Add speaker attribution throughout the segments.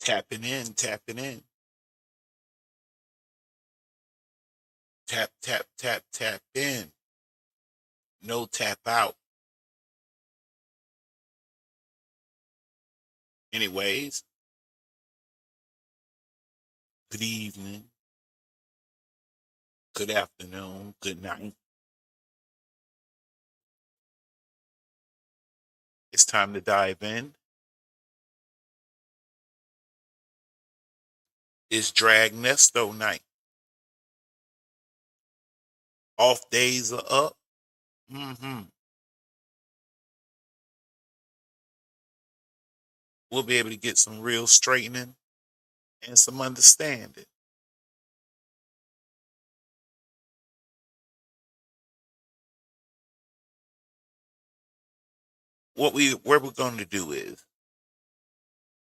Speaker 1: Tapping in, tapping in. Tap, tap, tap, tap in. No tap out. Anyways, good evening, good afternoon, good night. It's time to dive in. It's drag Nesto night. Off days are up. We'll be able to get some real straightening and some understanding. What we're going to do is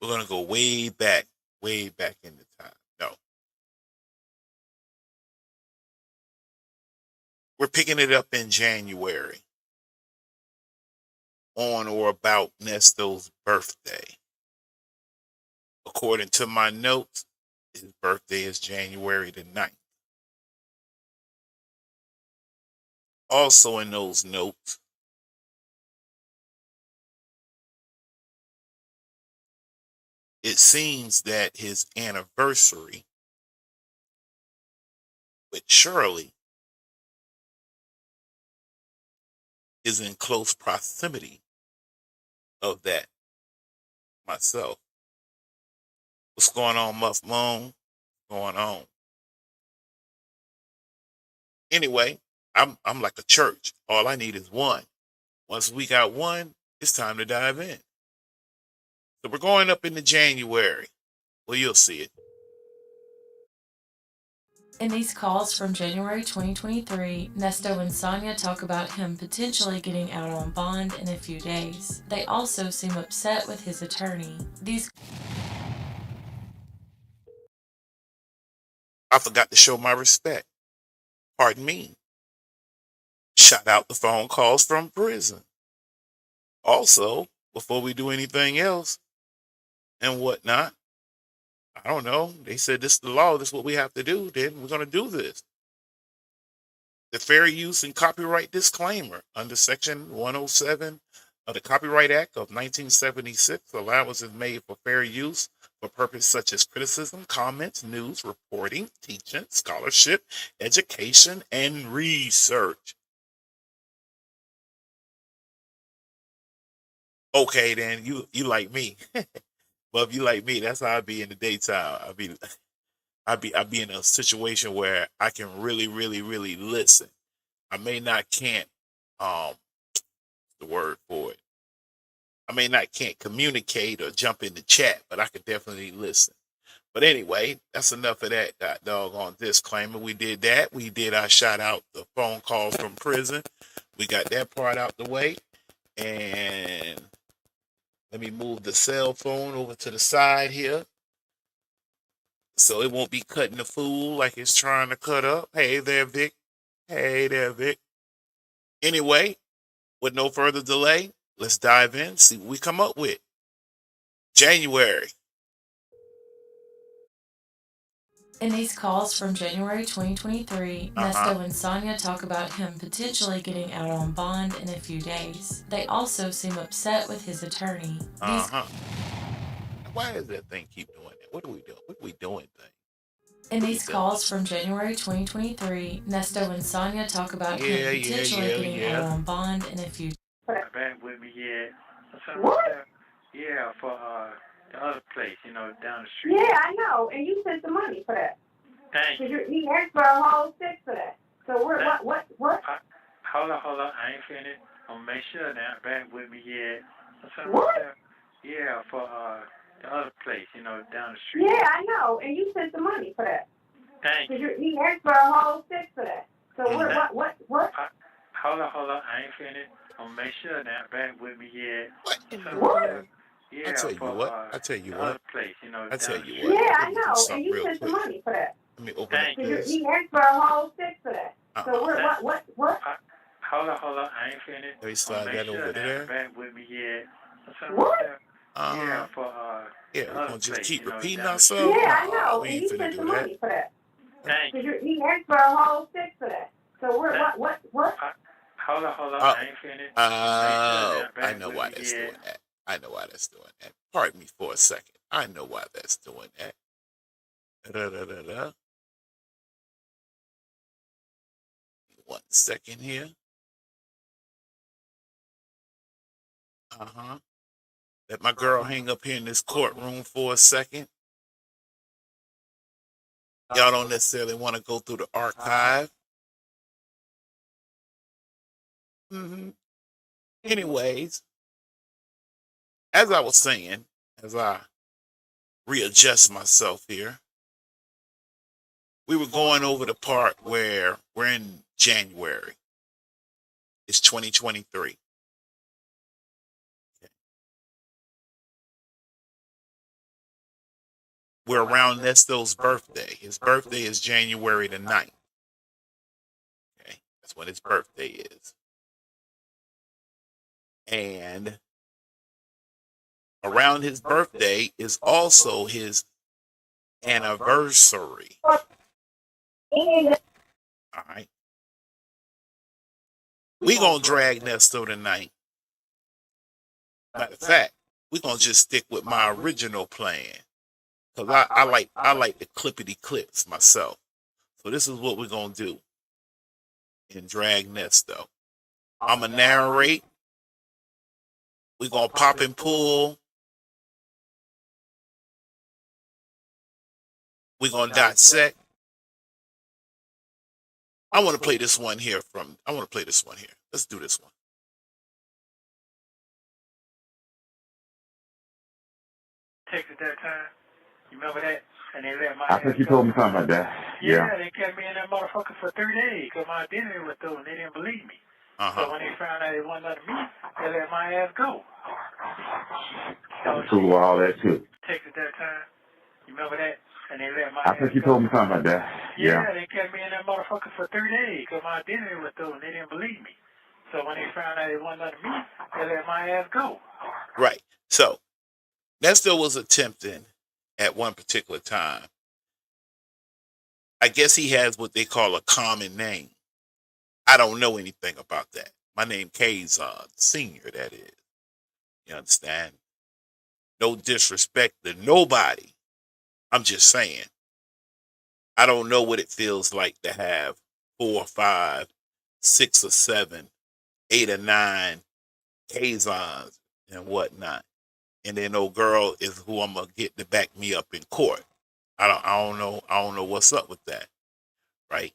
Speaker 1: we're going to go way back in the time. No, we're picking it up in January, on or about Nesto's birthday. According to my notes, his birthday is January the 9th. Also in those notes, it seems that his anniversary with Shirley is in close proximity of that myself. What's going on, Muff Moan? Going on. Anyway, I'm like a church. All I need is one. Once we got one, it's time to dive in. So we're going up into January. Well, you'll see it.
Speaker 2: In these calls from January 2023, Nesto and Sonya talk about him potentially getting out on bond in a few days. They also seem upset with his attorney.
Speaker 1: I forgot to show my respect. Pardon me. Shout out the phone calls from prison. Also, before we do anything else and whatnot, I don't know. They said this is the law. This is what we have to do. Then we're going to do this. The fair use and copyright disclaimer under Section 107 of the Copyright Act of 1976. Allowance is made for fair use for purposes such as criticism, comments, news, reporting, teaching, scholarship, education, and research. Okay, then you like me. But if you like me, that's how I be in the daytime. I be in a situation where I can really, really, really listen. I may not can't the word for it. I may not can't communicate or jump in the chat, but I could definitely listen. But anyway, that's enough of that doggone disclaimer. We did that. We did our shout out the phone call from prison. We got that part out the way. And let me move the cell phone over to the side here so it won't be cutting the fool like it's trying to cut up. Hey there, Vic. Hey there, Vic. Anyway, with no further delay, let's dive in, see what we come up with. January.
Speaker 2: In these calls from January 2023, Nesto and Sonya talk about him potentially getting out on bond in a few days. They also seem upset with his attorney.
Speaker 1: Why does that thing keep doing that? What are we doing? What are we doing, thing?
Speaker 2: In these calls from January 2023, Nesto and Sonya talk about him potentially getting out on bond in a few.
Speaker 3: Back with me, yeah. What? Yeah, for the other place, down the street.
Speaker 4: Yeah, I know, and you sent the money for that.
Speaker 3: Thank you.
Speaker 4: He asked for a whole six for that. So what?
Speaker 3: Hold on, I ain't finished. I'm gonna make sure now. Back with me, yeah.
Speaker 4: What?
Speaker 3: Yeah, for the other place, down the street.
Speaker 4: Yeah, I know, and you sent the money for that.
Speaker 3: Thank you.
Speaker 4: He asked for a whole six for that. So what?
Speaker 3: Hold on, I ain't finished. I'm gonna make sure now. Back with me, yeah.
Speaker 4: What?
Speaker 3: Yeah,
Speaker 1: I tell you what. I tell you what.
Speaker 3: Place,
Speaker 1: I tell you what.
Speaker 4: Yeah, I know, and you sent the money for that.
Speaker 1: Let me open up this.
Speaker 4: He asked for a whole six for that. So what?
Speaker 3: Hold on, I ain't finished.
Speaker 1: Let me slide that over there.
Speaker 3: Back with me, yeah.
Speaker 4: What?
Speaker 3: Yeah, for
Speaker 1: Yeah,
Speaker 3: the
Speaker 1: we're
Speaker 3: other
Speaker 1: gonna just
Speaker 3: place,
Speaker 1: keep repeating
Speaker 3: down the street.
Speaker 1: ourselves.
Speaker 4: Yeah, I
Speaker 1: No,
Speaker 4: know.
Speaker 1: we
Speaker 4: And
Speaker 1: ain't
Speaker 4: you
Speaker 1: finna
Speaker 4: spent
Speaker 1: do
Speaker 4: some
Speaker 1: that.
Speaker 4: money for that.
Speaker 3: Thank you.
Speaker 4: He asked for a whole 6 for that. So we're what?
Speaker 3: Hold on.
Speaker 1: Oh,
Speaker 3: I ain't finished.
Speaker 1: I know why that's doing that. I know why that's doing that. Pardon me for a second. I know why that's doing that. Da-da-da-da-da. 1 second here. Let my girl hang up here in this courtroom for a second. Y'all don't necessarily want to go through the archive. Anyways, as I was saying, as I readjust myself here, we were going over the part where we're in January. It's 2023. Okay. We're around Nesto's birthday. His birthday is January the 9th. Okay, that's when his birthday is. And around his birthday is also his anniversary. All right. We gonna drag Nesto tonight. Matter of fact, we're gonna just stick with my original plan. Cause I like the clippity clips myself. So this is what we're gonna do in drag Nesto. I'ma narrate. We're gonna pop and pull. We're gonna dissect. I want to play this one here Let's do this one.
Speaker 3: Texas that time. You remember that? And they let my
Speaker 5: I think you told me something about that.
Speaker 3: Yeah, they kept me in that motherfucker for 3 days because my identity was stolen. They didn't believe me. So when they found out it wasn't under me, they let my ass go.
Speaker 5: So true with all that too.
Speaker 3: Texas that time. You remember that? And they let my
Speaker 5: I think you told me something about that.
Speaker 3: Yeah, they kept me in that motherfucker for 3 days because my identity was stolen. They didn't believe me. So when they found out it wasn't under me, they let my ass go.
Speaker 1: Right. So Nesto was attempting at one particular time. I guess he has what they call a common name. I don't know anything about that. My name KaazonSr, that is. You understand? No disrespect to nobody. I'm just saying. I don't know what it feels like to have 4 or 5, 6 or 7, 8 or 9 Kaazons and whatnot. And then old girl is who I'm gonna get to back me up in court. I don't know what's up with that. Right?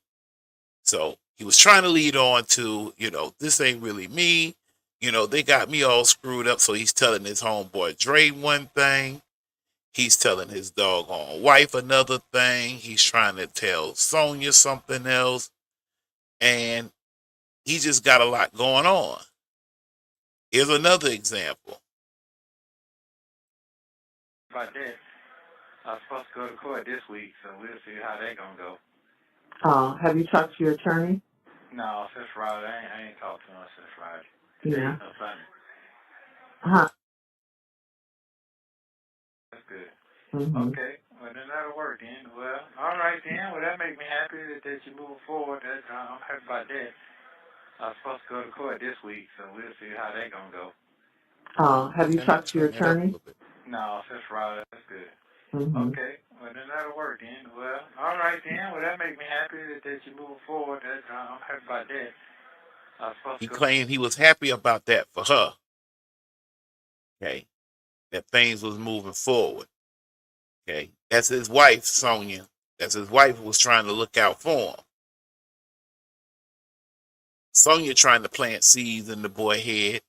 Speaker 1: So he was trying to lead on to, this ain't really me. They got me all screwed up. So he's telling his homeboy Dre one thing. He's telling his doggone wife another thing. He's trying to tell Sonya something else. And he just got a lot going on. Here's another example.
Speaker 3: About that, I was supposed to go to court this week, so we'll see how that gonna go.
Speaker 6: Have you talked to your attorney?
Speaker 3: No, since Friday. I ain't talked to him since Friday.
Speaker 6: Yeah.
Speaker 3: No Sunday.
Speaker 6: Uh-huh.
Speaker 3: That's good.
Speaker 6: Mm-hmm.
Speaker 3: Okay. Well, then that'll work then. Well, all right then. Well, that makes me happy that you're moving forward. I'm happy about that. I was supposed to go to court this week, so we'll see how that gonna go.
Speaker 6: Have you talked to your attorney?
Speaker 3: No, since Friday. That's good.
Speaker 6: Mm-hmm.
Speaker 3: Okay. Well, then that'll work then. Well, all right then. Well, that makes me happy that you're moving forward. I'm happy about that. I was supposed
Speaker 1: He
Speaker 3: to go.
Speaker 1: claimed he was happy about that for her. Okay. That things was moving forward. Okay. That's his wife, Sonya. That's his wife who was trying to look out for him. Sonya trying to plant seeds in the boy head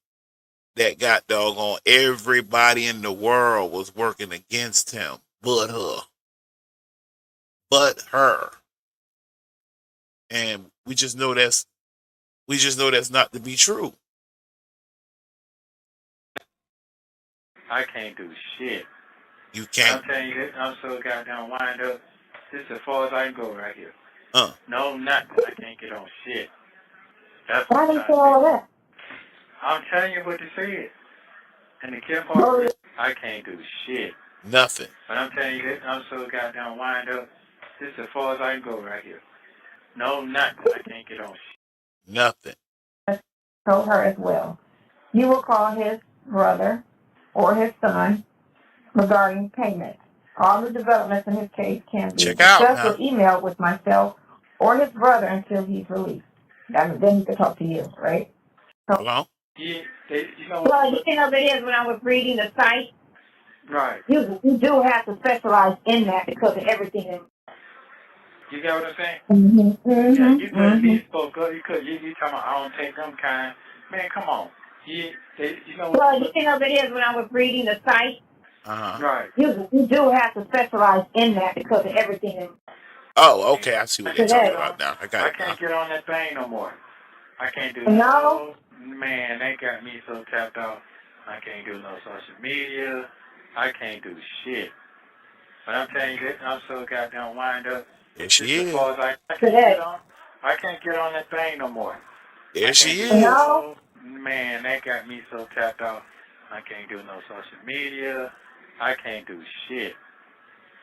Speaker 1: that got doggone everybody in the world was working against him but her. But her. And we just know that's not to be true.
Speaker 3: I can't do shit.
Speaker 1: You can't.
Speaker 3: I'm telling you this, I'm so goddamn wind up. This is as far as I can go right here. No, nothing. I can't get on shit. That's what
Speaker 4: Why
Speaker 3: I'm
Speaker 4: did you
Speaker 3: trying
Speaker 4: say
Speaker 3: to
Speaker 4: all
Speaker 3: do.
Speaker 4: that?
Speaker 3: I'm telling you what they said. And the kid part, I can't do shit.
Speaker 1: Nothing.
Speaker 3: But I'm telling you this, I'm so goddamn wind up. This is as far as I can go right here. No, nothing. I can't get on shit.
Speaker 1: Nothing.
Speaker 4: Told her as well. You will call his brother or his son regarding payment. All the developments in his case can be discussed or emailed with myself or his brother until he's released. Then he can talk to you, right?
Speaker 1: Hello?
Speaker 3: Yeah,
Speaker 4: Well, the thing of it is, when I was reading the site,
Speaker 3: right.
Speaker 4: You do have to specialize in that because of everything.
Speaker 3: You get what I'm saying?
Speaker 4: Mm-hmm.
Speaker 3: Yeah, you couldn't be spoke up. You talking about I don't take them kind. Man, come on. Well, the thing of it is, when I was reading the site, right. You do have to specialize in that because of everything.
Speaker 1: Oh, okay. I see what they're talking about now. I got it.
Speaker 3: I can't get on that thing no more. I can't do
Speaker 4: no.
Speaker 3: Man, they got me so tapped out. I can't do no social media. I can't do shit. But I'm telling you this, I'm so goddamn wind up.
Speaker 1: There she is.
Speaker 3: As far as I can't get on that thing no more.
Speaker 1: There she is.
Speaker 4: No.
Speaker 3: Man, they got me so tapped out. I can't do no social media. I can't do shit.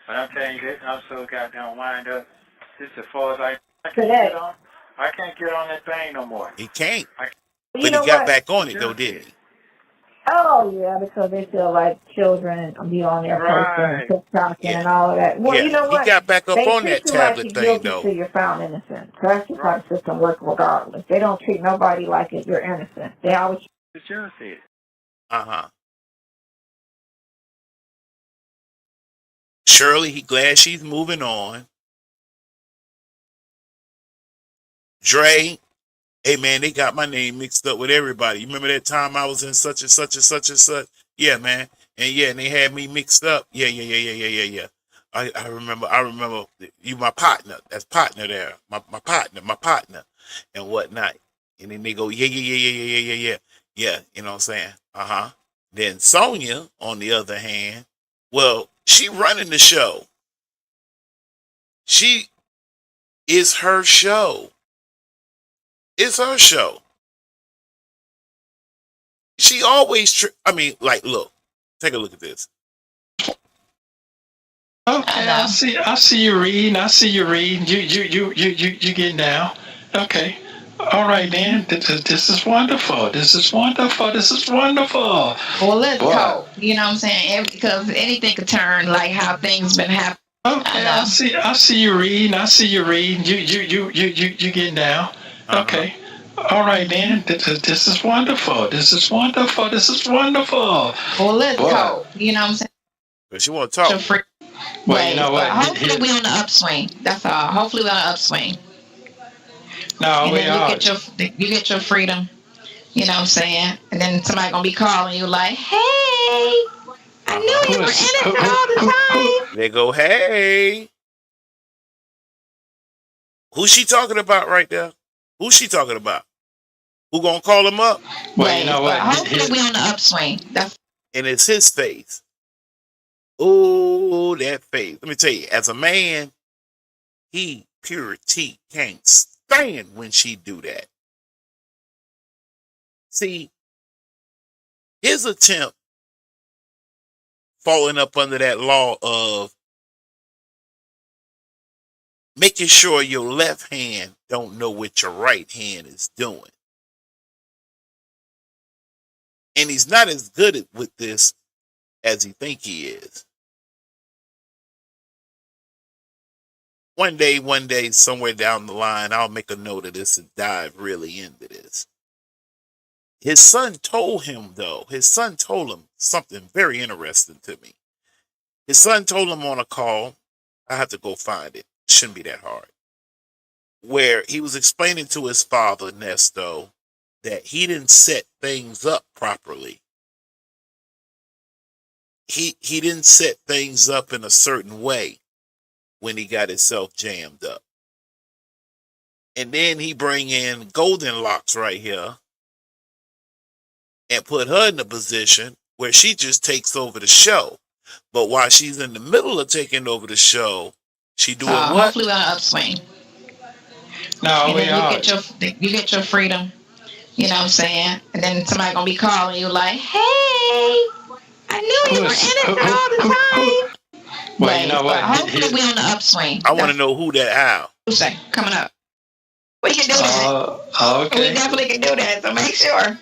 Speaker 3: But I'm telling you this, I'm so goddamn wind up. This as far as I can't get on. I can't get on that thing no more.
Speaker 1: He can't. But
Speaker 4: he
Speaker 1: got back on it though, didn't he?
Speaker 4: Oh yeah, because they feel like children be on their posting and TikToking and all of that. Well, you know what?
Speaker 1: He got back up on that tablet
Speaker 4: like
Speaker 1: thing though.
Speaker 4: Till you're found innocent. That's just how the system works regardless. They don't treat nobody like you're innocent. They always.
Speaker 3: The sheriff said.
Speaker 1: Shirley, he glad she's moving on. Dre, hey man, they got my name mixed up with everybody. You remember that time I was in such and such and such and such? Yeah, man. And they had me mixed up. Yeah. I remember you my partner. That's partner there. My partner and whatnot. And then they go, yeah. Yeah, you know what I'm saying? Then Sonya, on the other hand, well, she running the show. She is her show. It's her show. She always, look, take a look at this.
Speaker 7: Okay, I see you reading. You getting down. Okay. All right, then. This is wonderful.
Speaker 8: Well, let's go. You know what I'm saying? Because anything could turn like how things been happening.
Speaker 7: Okay, I see you reading. You getting down. Okay. All right, then. This is wonderful.
Speaker 8: Well, let's go. You know what I'm saying?
Speaker 1: But she want to talk.
Speaker 7: Well, you know what?
Speaker 8: Hopefully we on the upswing. That's all. Hopefully we on the upswing.
Speaker 7: No,
Speaker 8: and
Speaker 7: we
Speaker 8: then
Speaker 7: are.
Speaker 8: You get your freedom. You know what I'm saying? And then somebody gonna be calling you like, "Hey, I knew you were innocent all the time."
Speaker 1: They go, "Hey." Who's she talking about right there? Who's she talking about? Who gonna call him up?
Speaker 7: Well, you know what?
Speaker 8: Hopefully we on the upswing.
Speaker 1: And it's his face. Oh, that face. Let me tell you, as a man, he pure T can't stand when she do that. See, his attempt falling up under that law of making sure your left hand don't know what your right hand is doing. And he's not as good with this as he think he is. One day, somewhere down the line, I'll make a note of this and dive really into this. His son told him something very interesting to me. His son told him on a call, I have to go find it. Shouldn't be that hard. Where he was explaining to his father, Nesto, that he didn't set things up properly. He didn't set things up in a certain way when he got himself jammed up. And then he bring in Golden Locks right here and put her in a position where she just takes over the show. But while she's in the middle of taking over the show, she doing what?
Speaker 8: Hopefully we're on the upswing.
Speaker 7: No,
Speaker 8: and
Speaker 7: we
Speaker 8: then
Speaker 7: are.
Speaker 8: You get your freedom. You know what I'm saying? And then somebody gonna be calling you like, "Hey, I I knew you were in it all the time.
Speaker 7: Well, you know what?
Speaker 8: Hopefully we on the upswing.
Speaker 1: I want to know who that Al.
Speaker 8: Tuesday coming up. We can do that.
Speaker 7: Okay.
Speaker 8: We definitely can do that. So make sure.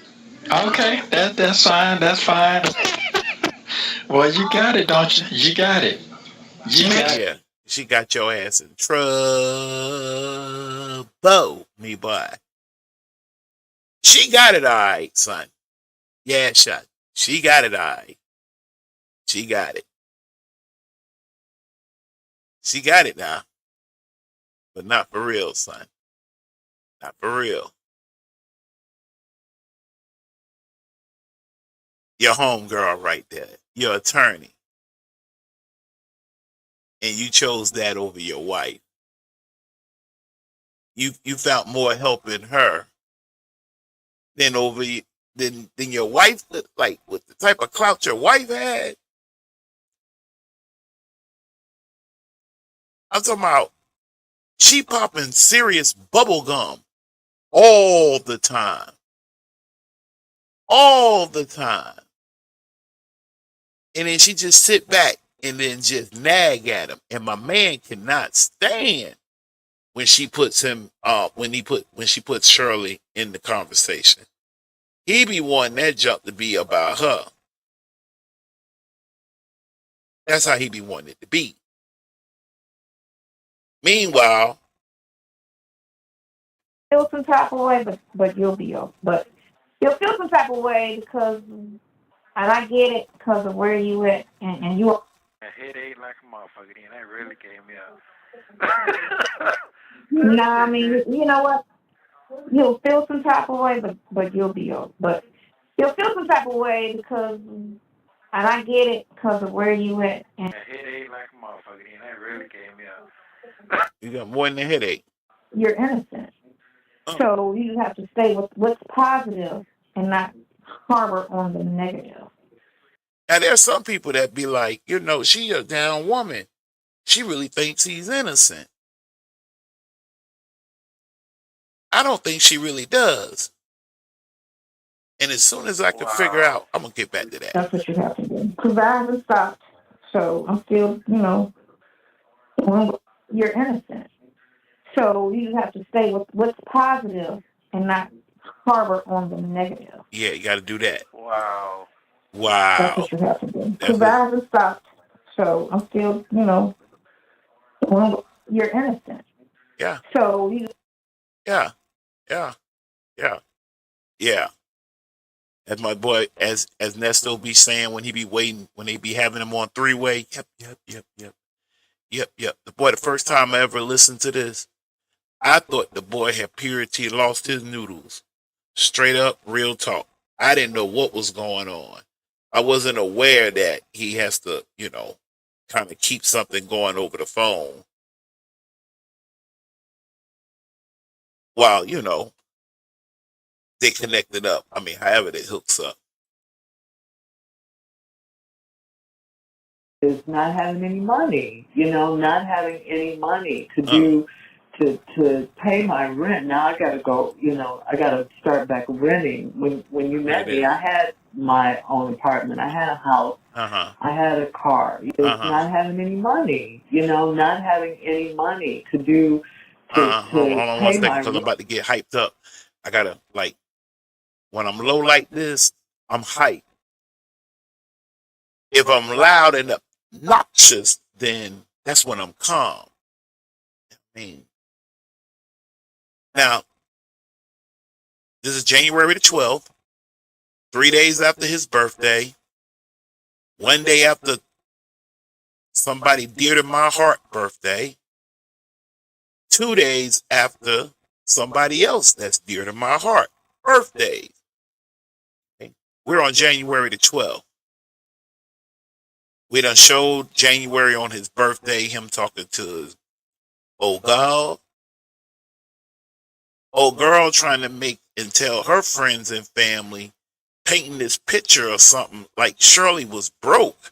Speaker 7: Okay, that's fine. That's fine. Well, you got it, don't you? You got it.
Speaker 1: Yeah, she got your ass in trouble, me boy. She got it all right, son. Yeah, shot. She got it all right. She got it. She got it now. But not for real, son. Not for real. Your homegirl right there. Your attorney. And you chose that over your wife. You found more help in her than your wife, like with the type of clout your wife had. I'm talking about she popping serious bubble gum all the time. All the time. And then she just sit back and then just nag at him. And my man cannot stand when she puts him when she puts Shirley in the conversation. He be wanting that jump to be about her. That's how he be wanting it to be. Meanwhile,
Speaker 4: feel some type of way, but you'll be okay. But you'll feel some type of way because, and I get it because of where you at, and you are.
Speaker 3: A headache like a motherfucker, and that really gave me a.
Speaker 4: No, I mean, you know what? You'll feel some type of way, but you'll be okay. But you'll feel some type of way because, and I get it because of where you at. And
Speaker 3: a headache like a motherfucker, and that really gave me a.
Speaker 1: you got more than a headache.
Speaker 4: You're innocent. So you have to stay with what's positive and not harbor on the negative.
Speaker 1: Now there's some people that be like, she a down woman. She really thinks he's innocent. I don't think she really does. And as soon as I can figure out, I'm going to get back to that.
Speaker 4: That's what you have to do. Because I haven't stopped. So I'm still, you're innocent. So you have to stay with what's positive and not harbor on the negative.
Speaker 1: Yeah, you got to do that.
Speaker 3: Wow.
Speaker 4: That's what you have to do. Because I haven't stopped. So I'm still, you're innocent.
Speaker 1: Yeah.
Speaker 4: So
Speaker 1: Yeah. As my boy, as Nesto be saying when he be waiting, when they be having him on three-way. Yep. The boy, the first time I ever listened to this, I thought the boy had purity lost his noodles. Straight up, real talk. I didn't know what was going on. I wasn't aware that he has to, kind of keep something going over the phone. While, they connected up. I mean, however it hooks up.
Speaker 6: Is not having any money, not having any money to do, to pay my rent. Now I got to go, I got to start back renting. When you met me, I had my own apartment. I had a house. I had a car. It's not having any money, not having any money to do,
Speaker 1: Hold on 1 second, because I'm about to get hyped up. I got to, when I'm low like this, I'm hyped. If I'm loud and obnoxious, then that's when I'm calm. Now, this is January the 12th, 3 days after his birthday, 1 day after somebody dear to my heart birthday, 2 days after somebody else that's dear to my heart birthdays. Okay. We're on January the 12th. We done showed January on his birthday, him talking to his old girl. Old girl trying to make and tell her friends and family, painting this picture or something like Shirley was broke.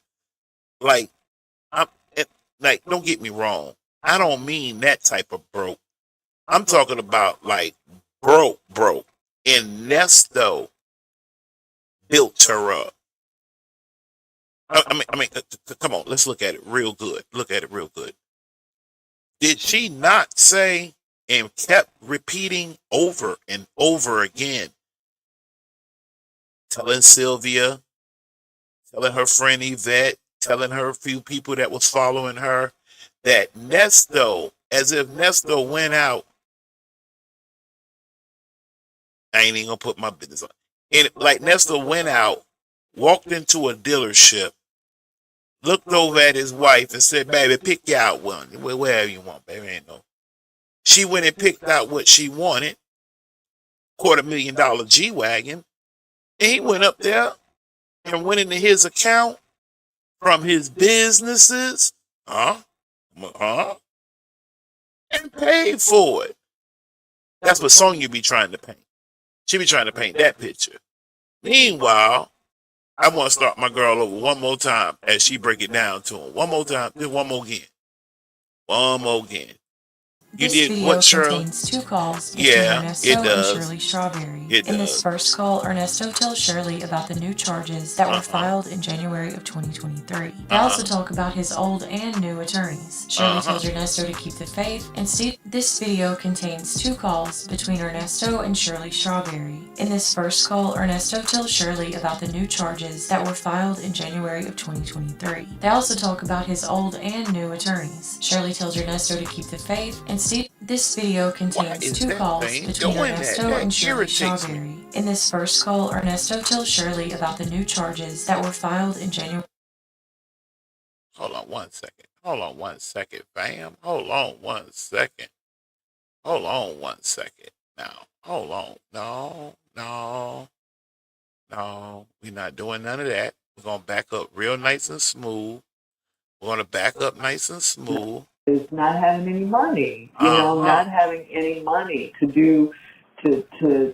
Speaker 1: Don't get me wrong. I don't mean that type of broke. I'm talking about broke. And Nesto built her up. I mean, come on, let's look at it real good. Look at it real good. Did she not say and kept repeating over and over again, telling Sylvia, telling her friend Yvette, telling her a few people that was following her, that Nesto, as if Nesto went out, I ain't even gonna put my business on. And like Nesto went out, walked into a dealership, looked over at his wife and said, baby, pick you out one. Wherever you want, baby. Ain't no. She went and picked out what she wanted, $250,000 G-Wagon, and he went up there and went into his account from his businesses, and paid for it. That's what Sonya be trying to paint. She be trying to paint that picture. Meanwhile, I want to start my girl over one more time as she break it down to him. One more time, then one more again. One more again.
Speaker 2: This video contains 2 calls between Ernesto and Shirley Strawberry. In this first call, Ernesto tells Shirley about the new charges that were filed in January of 2023. They also talk about his old and new attorneys. Shirley tells Ernesto to keep the faith, and this video contains 2 calls between Ernesto and Shirley Strawberry. In this first call, Ernesto tells Shirley about the new charges that were filed in January of 2023. They also talk about his old and new attorneys. Shirley tells Ernesto to keep the faith, and this video contains 2 calls between Ernesto and Shirley Strawberry. In this first call, Ernesto tells Shirley about the new charges that were filed in January.
Speaker 1: Hold on one second. Hold on one second, fam. Hold on one second. Hold on one second. Now, hold on. No. We're not doing none of that. We're going to back up real nice and smooth. We're going to back up nice and smooth.
Speaker 6: Is not having any money, not having any money to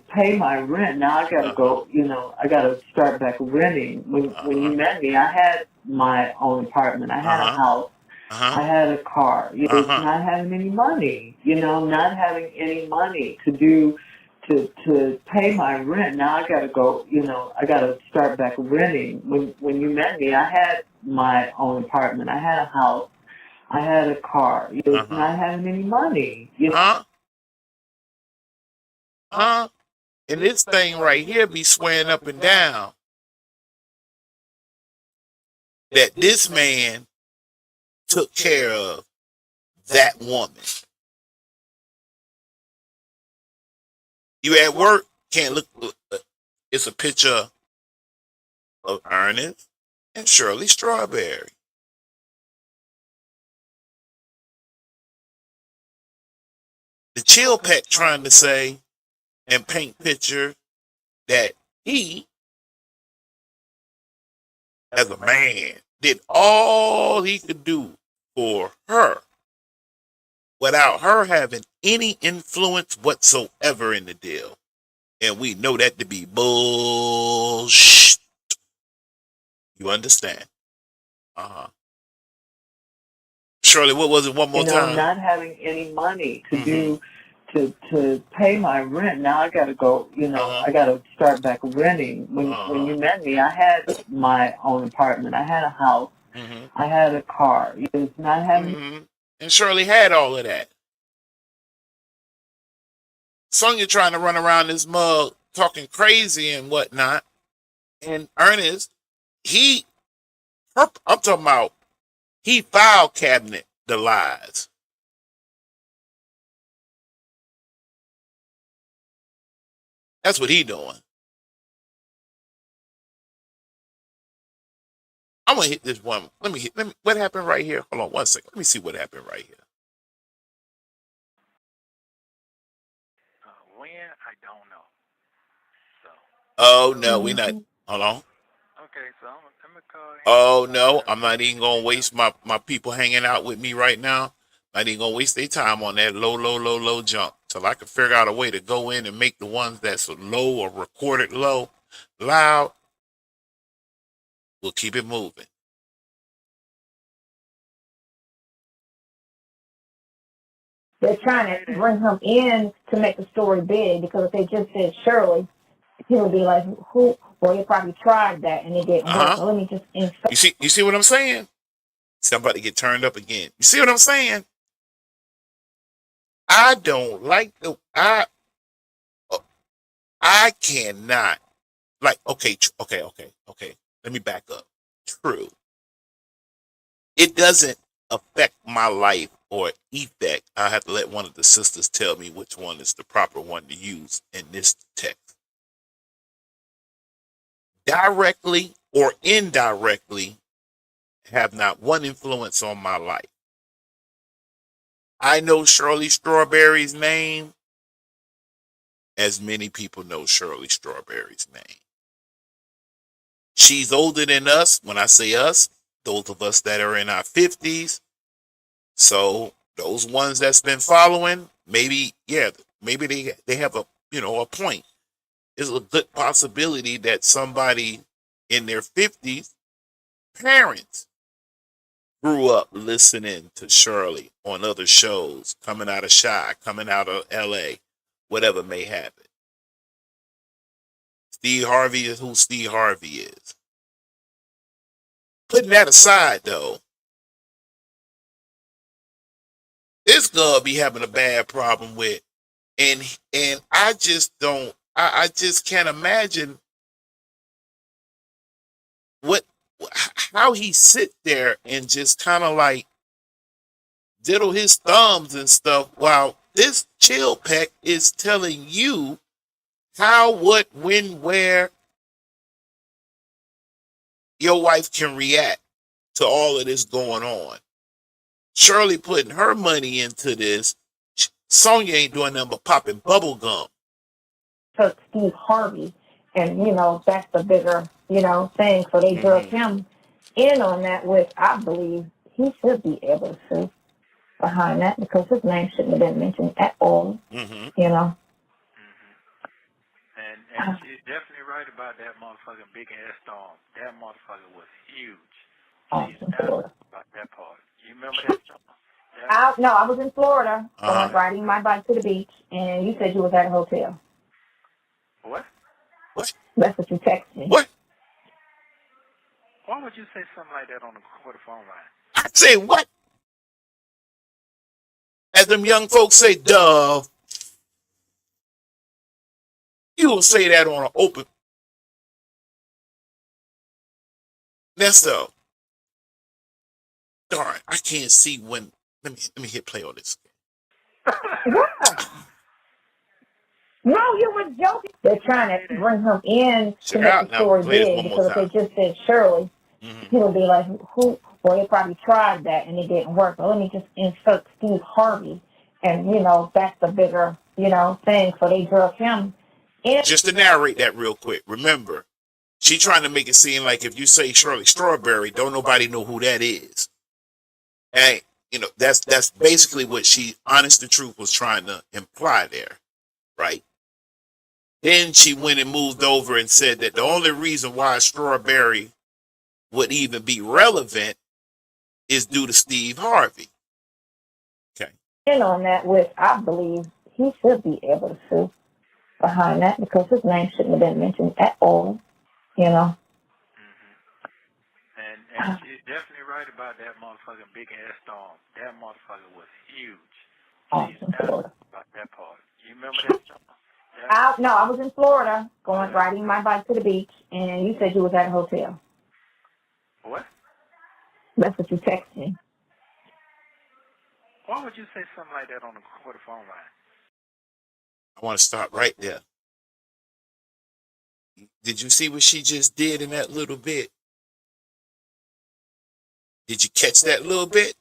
Speaker 6: pay my rent. Now I gotta go, I gotta start back renting. When you met me, I had my own apartment. I had a house. I had a car. Not having any money, not having any money to pay my rent. Now I gotta go, I gotta start back renting. When you met me, I had my own apartment. I had a house. I had a car. Not having any money.
Speaker 1: And this thing right here be swearing up and down that this man took care of that woman. You at work, can't look. It's a picture of Ernest and Shirley Strawberry. The chill pack trying to say and paint picture that he, as a man, did all he could do for her without her having any influence whatsoever in the deal. And we know that to be bullshit. You understand? Shirley, what was it one more time?
Speaker 6: Not having any money to pay my rent. Now I gotta go, I gotta start back renting. When you met me, I had my own apartment. I had a house. I had a car. Not having
Speaker 1: And Shirley had all of that. Sonya trying to run around this mug talking crazy and whatnot. And Ernest, I'm talking about, he file cabinet the lies. That's what he doing. I'm gonna hit this one. What happened right here? Hold on one second. Let me see what happened right here.
Speaker 3: When? I don't know. So.
Speaker 1: Oh no, we not. Hold on.
Speaker 3: Okay, so I'm gonna call him.
Speaker 1: Oh no, I'm not even gonna waste my people hanging out with me right now. Not even gonna waste their time on that low junk till I can figure out a way to go in and make the ones that's low or recorded low loud. We'll keep it moving.
Speaker 4: They're trying to bring him in to make the story big, because if they just said Shirley, he would be like, well, you probably tried that and it didn't work. Well, let me just insert.
Speaker 1: You see what I'm saying? See, I'm about to get turned up again. You see what I'm saying? I don't like I cannot like. Okay. Let me back up. True. It doesn't affect my life or effect. I have to let one of the sisters tell me which one is the proper one to use in this text. Directly or indirectly have not one influence on my life. I know Shirley Strawberry's name as many people know Shirley Strawberry's name. She's older than us. When I say us, those of us that are in our 50s. So those ones that's been following, maybe they have a point. It's a good possibility that somebody in their 50s, parents, grew up listening to Shirley on other shows, coming out of Chi, coming out of LA, whatever may happen. Steve Harvey is who Steve Harvey is. Putting that aside, though, this girl be having a bad problem with, and I just don't, I just can't imagine how he sit there and just kind of like diddle his thumbs and stuff while this chill peck is telling you how, what, when, where your wife can react to all of this going on. Shirley putting her money into this. Sonya ain't doing nothing but popping bubble gum.
Speaker 4: Steve Harvey, and that's the bigger thing. So they drug him in on that, which I believe he should be able to sue behind that because his name shouldn't have been mentioned at all.
Speaker 3: And she's definitely right about that motherfucking big ass storm. That motherfucker was huge. She's absolutely about that part. You remember that storm?
Speaker 4: No, I was in Florida, going riding my bike to the beach, and you said you was at a hotel.
Speaker 3: What?
Speaker 4: That's what you texted me.
Speaker 1: What?
Speaker 3: Why would you say something like that on the quarter phone line?
Speaker 1: I say what? As them young folks say, dove. You will say that on an open. Nesto. Darn, I can't see when. Let me hit play on this.
Speaker 4: What? No, you were joking. They're trying to bring him in to make the story big because if they just said Shirley, he would be like, who? Well, they probably tried that and it didn't work. Well, let me just insert Steve Harvey, and that's the bigger thing. So they drug him in.
Speaker 1: Just to narrate that real quick. Remember, she trying to make it seem like if you say Shirley Strawberry, don't nobody know who that is. And that's basically what she, honest to truth, was trying to imply there, right? Then she went and moved over and said that the only reason why Strawberry would even be relevant is due to Steve Harvey. Okay.
Speaker 4: In on that, which I believe he should be able to sue behind that because his name shouldn't have been mentioned at all.
Speaker 3: And she's definitely right about that motherfucking big ass storm. That motherfucker was huge. She's absolutely about that part. You remember that storm?
Speaker 4: No, I was in Florida, riding my bike to the beach, and you said you was at a hotel.
Speaker 3: What?
Speaker 4: That's what you texted me.
Speaker 3: Why would you say something like that on the quarter phone line?
Speaker 1: I want to stop right there. Did you see what she just did in that little bit? Did you catch that little bit?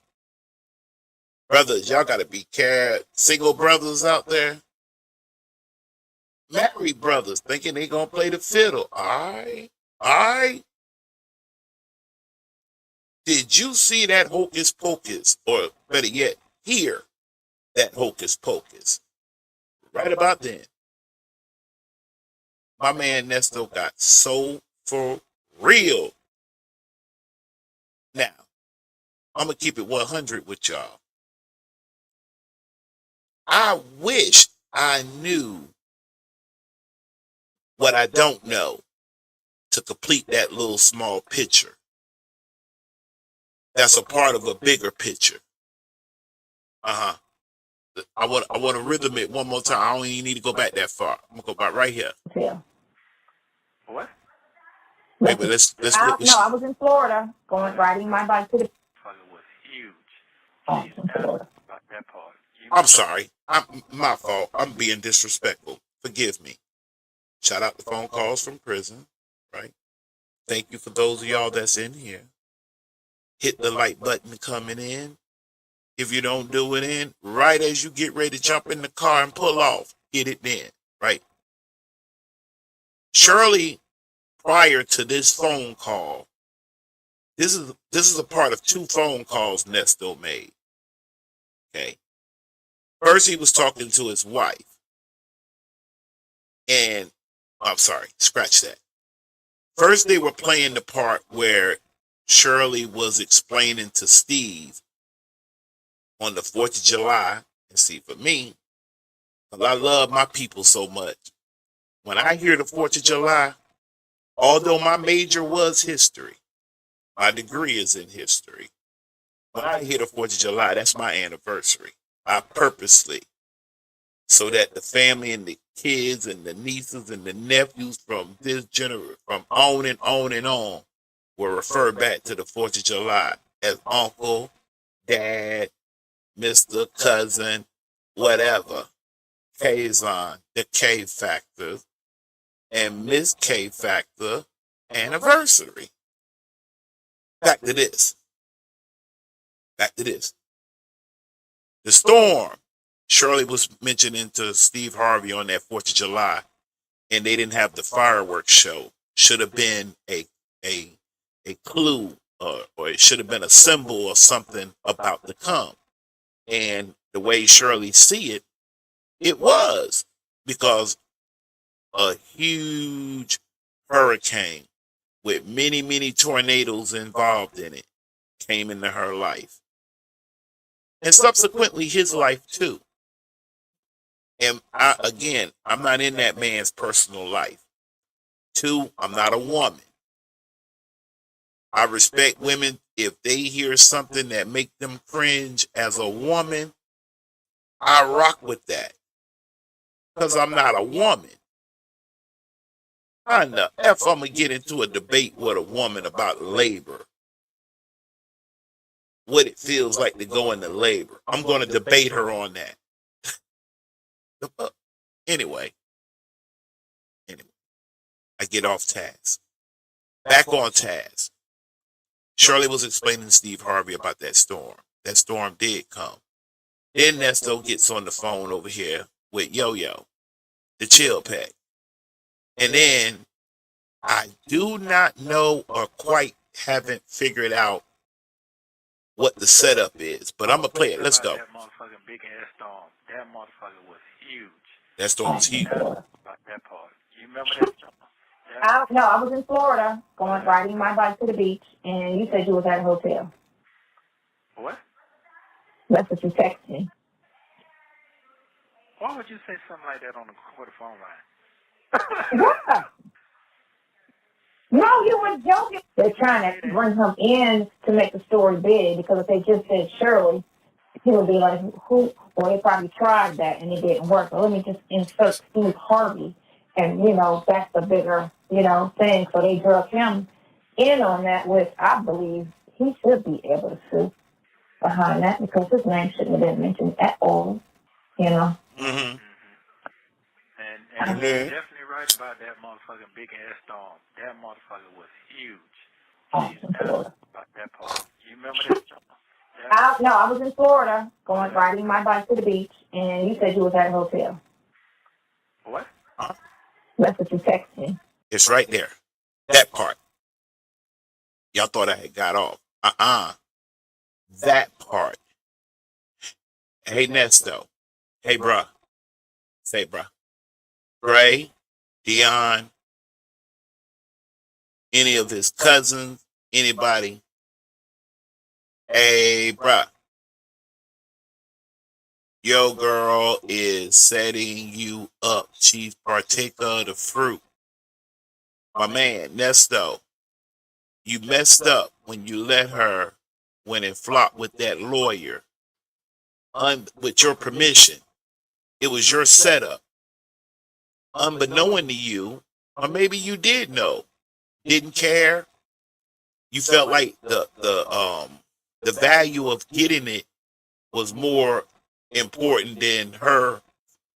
Speaker 1: Brothers, y'all got to be careful. Single brothers out there. Married brothers thinking they going to play the fiddle. All right. Did you see that hocus pocus? Or better yet, hear that hocus pocus? Right about then. My man Nesto got so for real. Now, I'm going to keep it 100 with y'all. I wish I knew what I don't know. to complete that little small picture. That's a part of a bigger picture. I want to rhythm it one more time. I don't even need to go back that far. I'm gonna go back right here.
Speaker 4: Yeah.
Speaker 3: What?
Speaker 1: Wait, but let's
Speaker 4: No, I was in Florida, riding my bike to the.
Speaker 3: Fucking was huge.
Speaker 4: Florida.
Speaker 3: About that part.
Speaker 1: I'm sorry. My fault. I'm being disrespectful. Forgive me. Shout out the phone calls from prison, right? Thank you for those of y'all that's in here. Hit the like button coming in. If you don't do it in, right as you get ready to jump in the car and pull off, hit it then, right? Shirley, prior to this phone call, this is a part of 2 phone calls Nesto made. Okay. First, he was talking to his wife. And, I'm sorry, scratch that. First, they were playing the part where Shirley was explaining to Steve on the 4th of July. And see, for me, because I love my people so much, when I hear the 4th of July, although my major was history, my degree is in history, when I hear the 4th of July, that's my anniversary. I purposely, so that the family and the kids and the nieces and the nephews from this generation, from on and on and on, will refer back to the 4th of July as uncle, dad, Mr. Cousin, whatever, Kaazon, the K factor, and Miss K factor anniversary. Back to this. The storm. Shirley was mentioning to Steve Harvey on that 4th of July, and they didn't have the fireworks show. Should have been a clue, or it should have been a symbol or something about to come. And the way Shirley see it, it was, because a huge hurricane with many, many tornadoes involved in it came into her life. And subsequently his life too. And I'm not in that man's personal life. 2, I'm not a woman. I respect women if they hear something that make them cringe as a woman. I rock with that. Because I'm not a woman. How in the F I'm going to get into a debate with a woman about labor? What it feels like to go into labor. I'm going to debate her on that. Anyway, I get off task. Back on task. Shirley was explaining to Steve Harvey about that storm. That storm did come. Then Nesto gets on the phone over here with Yo-Yo, the chill pack. And then I do not know, or quite haven't figured out what the setup is, but I'm going to play it. Let's go.
Speaker 3: That motherfucking big ass storm. That motherfucker was huge.
Speaker 1: That storm was huge.
Speaker 3: About that part. You remember that storm?
Speaker 4: I was in Florida, riding my bike to the beach, and you said you was at a hotel.
Speaker 3: What?
Speaker 4: That's what you texted me.
Speaker 3: Why would you say something like that on the phone line?
Speaker 4: What? No, you were joking. They're trying to bring him in to make the story big, because if they just said Shirley, he would be like, who? Or they probably tried that and it didn't work. But let me just insert Steve Harvey, and that's the bigger thing. So they drug him in on that, which I believe he should be able to sue behind that, because his name shouldn't have been mentioned at all.
Speaker 1: Mm-hmm.
Speaker 3: And you're definitely right about that motherfucking big ass storm. That motherfucker was huge. About that part. You remember that storm?
Speaker 4: I was in Florida, riding my bike to the beach, and you said you was at a hotel.
Speaker 3: What?
Speaker 4: That's what you texted me.
Speaker 1: It's right there. That part. Y'all thought I had got off. That part. Hey, Nesto. Hey, bruh. Say, bruh. Gray, Dion, any of his cousins, anybody. Hey, bruh. Your girl is setting you up. She's partaker of the fruit. My man, Nesto, you messed up when you let her went and flop with that lawyer with your permission. It was your setup. Unbeknown to you, or maybe you did know, didn't care. You felt like the value of getting it was more important than her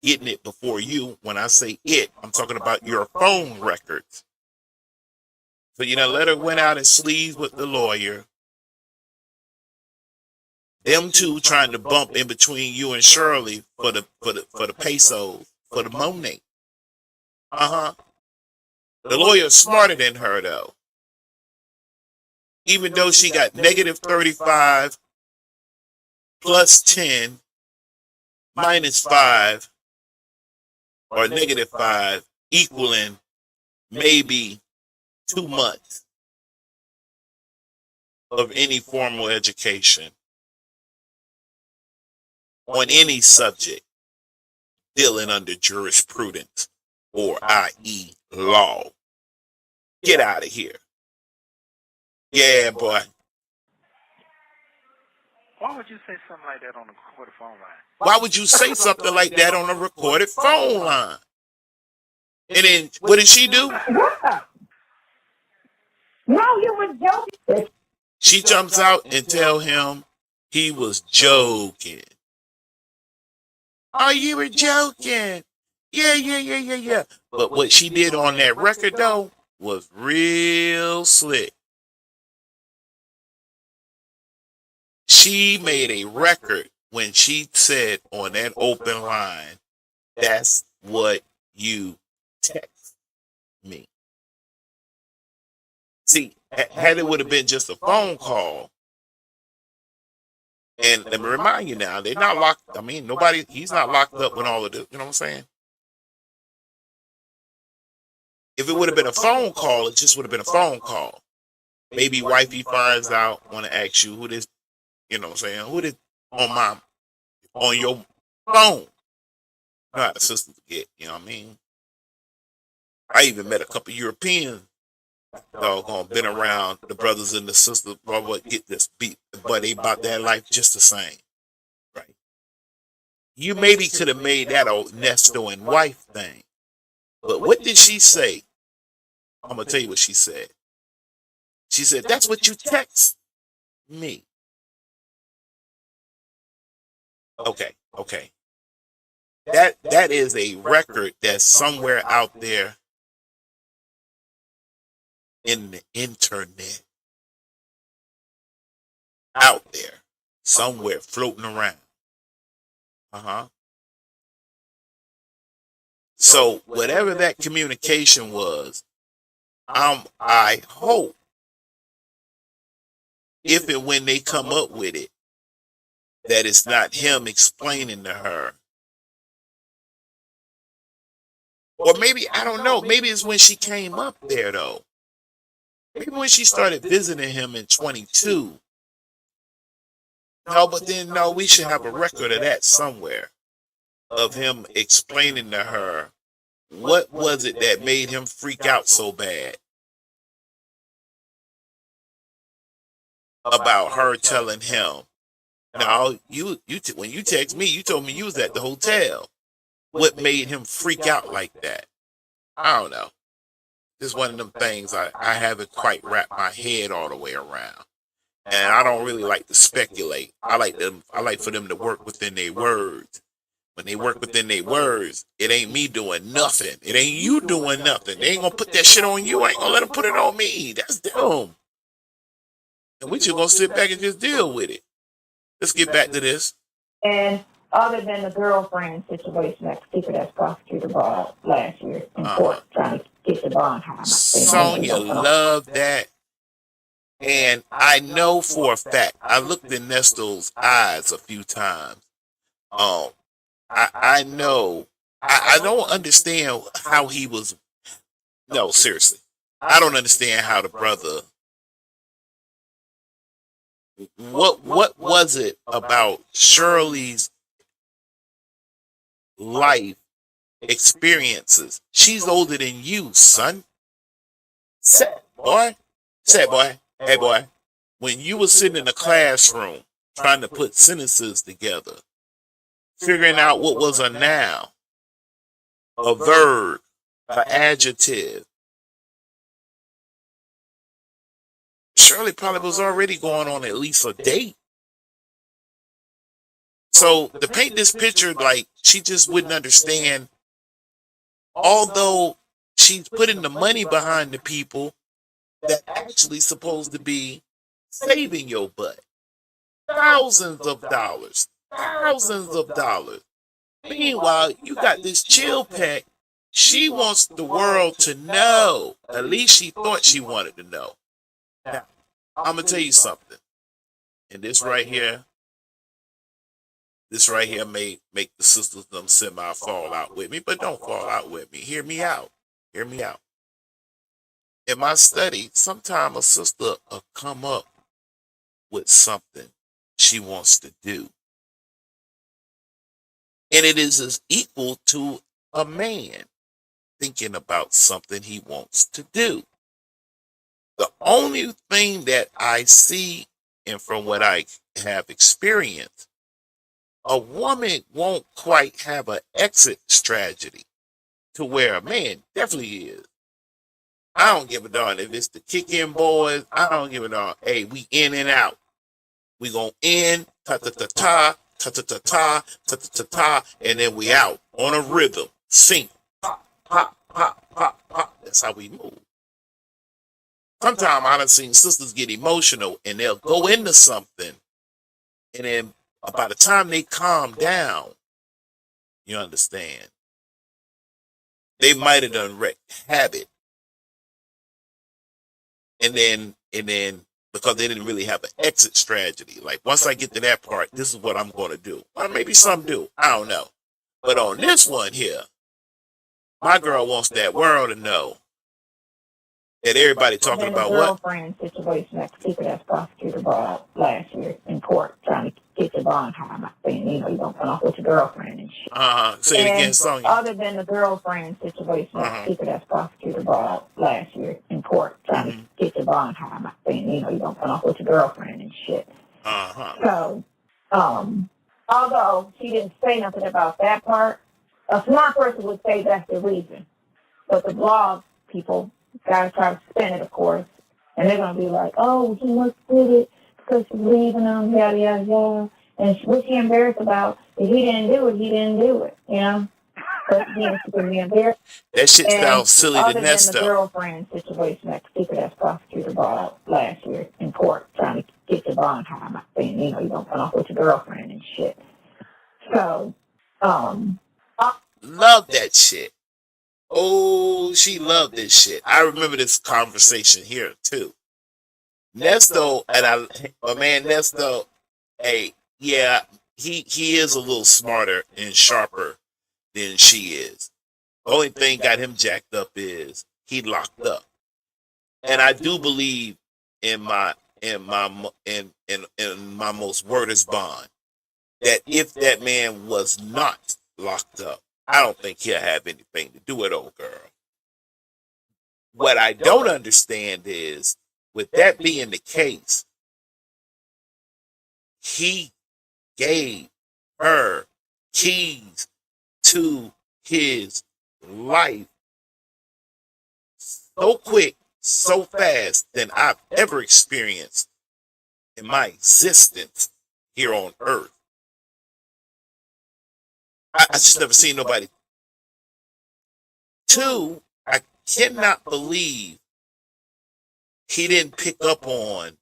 Speaker 1: getting it before you. When I say it, I'm talking about your phone records. So let her went out and sleaze with the lawyer. Them two trying to bump in between you and Shirley for the pesos, for the money. The lawyer's smarter than her though. Even though she got negative 35 plus 10 minus 5 or negative 5 equaling maybe 2 months of any formal education on any subject dealing under jurisprudence or i.e. law. Get out of here. Yeah, boy.
Speaker 3: Why would you say something like that on the recorded phone line?
Speaker 1: Why would you say something like that on a recorded phone line? And then what did she do?
Speaker 4: No, you were joking.
Speaker 1: She jumps out and tell him he was joking. Oh, you were joking. Yeah. But what she did on that record, though, was real slick. She made a record when she said on that open line, that's what you text me. See, had it would have been just a phone call, and let me remind you now, they're not locked. I mean, he's not locked up with all of this. You know what I'm saying? If it would have been a phone call, it just would have been a phone call. Maybe wifey finds out, want to ask you who this, you know what I'm saying? Who this on your phone? You know how the sisters get, you know what I mean? I even met a couple Europeans, doggone, been around the brothers and the sisters, but get this beat, but they about that life just the same, right? You maybe could have made that old Nesto and wife thing, but what did she say? I'm gonna tell you what she said. She said, "That's what you text me." Okay. That is a record that's somewhere out there in the internet. Out there. Somewhere floating around. So whatever that communication was, I hope if and when they come up with it, that it's not him explaining to her. Or maybe, I don't know, maybe it's when she came up there though. Maybe when she started visiting him in 22. No, but then no, we should have a record of that somewhere. Of him explaining to her what was it that made him freak out so bad about her telling him. Now, when you text me, you told me you was at the hotel. What made him freak out like that? I don't know. This is one of them things I haven't quite wrapped my head all the way around. And I don't really like to speculate. I like for them to work within their words. When they work within their words, it ain't me doing nothing. It ain't you doing nothing. They ain't gonna put that shit on you. I ain't gonna let them put it on me. That's them. And we just gonna sit back and just deal with it. Let's get back to this.
Speaker 4: And other than the girlfriend situation that the secret prosecutor brought up last year in court, trying to get the bond high.
Speaker 1: Sonya loved that. And I know for a fact, I looked in Nesto's eyes a few times. I know, I don't understand how he was, no, seriously. I don't understand how the brother, what was it about Shirley's life experiences? She's older than you, son. Sad boy. Sad boy. Hey boy. When you were sitting in the classroom trying to put sentences together, figuring out what was a noun, a verb, an adjective, Shirley probably was already going on at least a date. So to paint this picture, like she just wouldn't understand, although she's putting the money behind the people that actually supposed to be saving your butt. Thousands of dollars. Thousands of dollars. Meanwhile, you got this chill pack. She wants the world to know. At least she thought she wanted to know. Now, I'm going to tell you something. And this right here may make the sisters them semi fall out with me, but don't fall out with me. Hear me out. Hear me out. In my study, sometimes a sister will come up with something she wants to do. And it is as equal to a man thinking about something he wants to do. The only thing that I see, and from what I have experienced, a woman won't quite have an exit strategy to where a man definitely is. I don't give a darn if it's the kick-in boys. I don't give a darn. Hey, we in and out. We gonna in, ta-ta-ta-ta, ta-ta-ta-ta, ta-ta-ta-ta, and then we out on a rhythm. Sing. Pop, pop, pop, pop, pop. That's how we move. Sometimes I done seen sisters get emotional and they'll go into something, and then by the time they calm down, you understand, they might have done wrecked habit. And then because they didn't really have an exit strategy. Like, once I get to that part, this is what I'm going to do. Or maybe some do. I don't know. But on this one here, my girl wants that world to know that everybody talking about what?
Speaker 4: Girlfriend situation that the that's prosecutor brought up last year in court, trying to get your bond high. I'm saying, you don't run off with your girlfriend and shit.
Speaker 1: Say it again, Sonya.
Speaker 4: Other than the girlfriend situation that the that's prosecutor brought up last year in court, trying to get your bond high. I'm saying, you don't run off with your girlfriend and shit. So, although she didn't say nothing about that part, a smart person would say that's the reason. But the blog people gotta try to spin it, of course, and they're gonna be like, "Oh, he must did it because she's leaving him, yada yada yada." And what she embarrassed about, if he didn't do it, he didn't do it, But she's gonna be embarrassed.
Speaker 1: That shit sounds silly to Nesto.
Speaker 4: Other than the girlfriend situation that the that's prosecutor brought up last year in court, trying to get your bond high. I'm saying, you don't run off with your girlfriend and shit. So,
Speaker 1: love that shit. Oh, she loved this shit. I remember this conversation here too. Nesto my man Nesto, hey, yeah, he is a little smarter and sharper than she is. The only thing got him jacked up is he locked up. And I do believe in my most wordest bond that if that man was not locked up, I don't think he'll have anything to do with old girl. What I don't understand is, with that being the case, he gave her keys to his life so quick, so fast than I've ever experienced in my existence here on earth. I just never seen nobody. Two, I cannot believe he didn't pick up on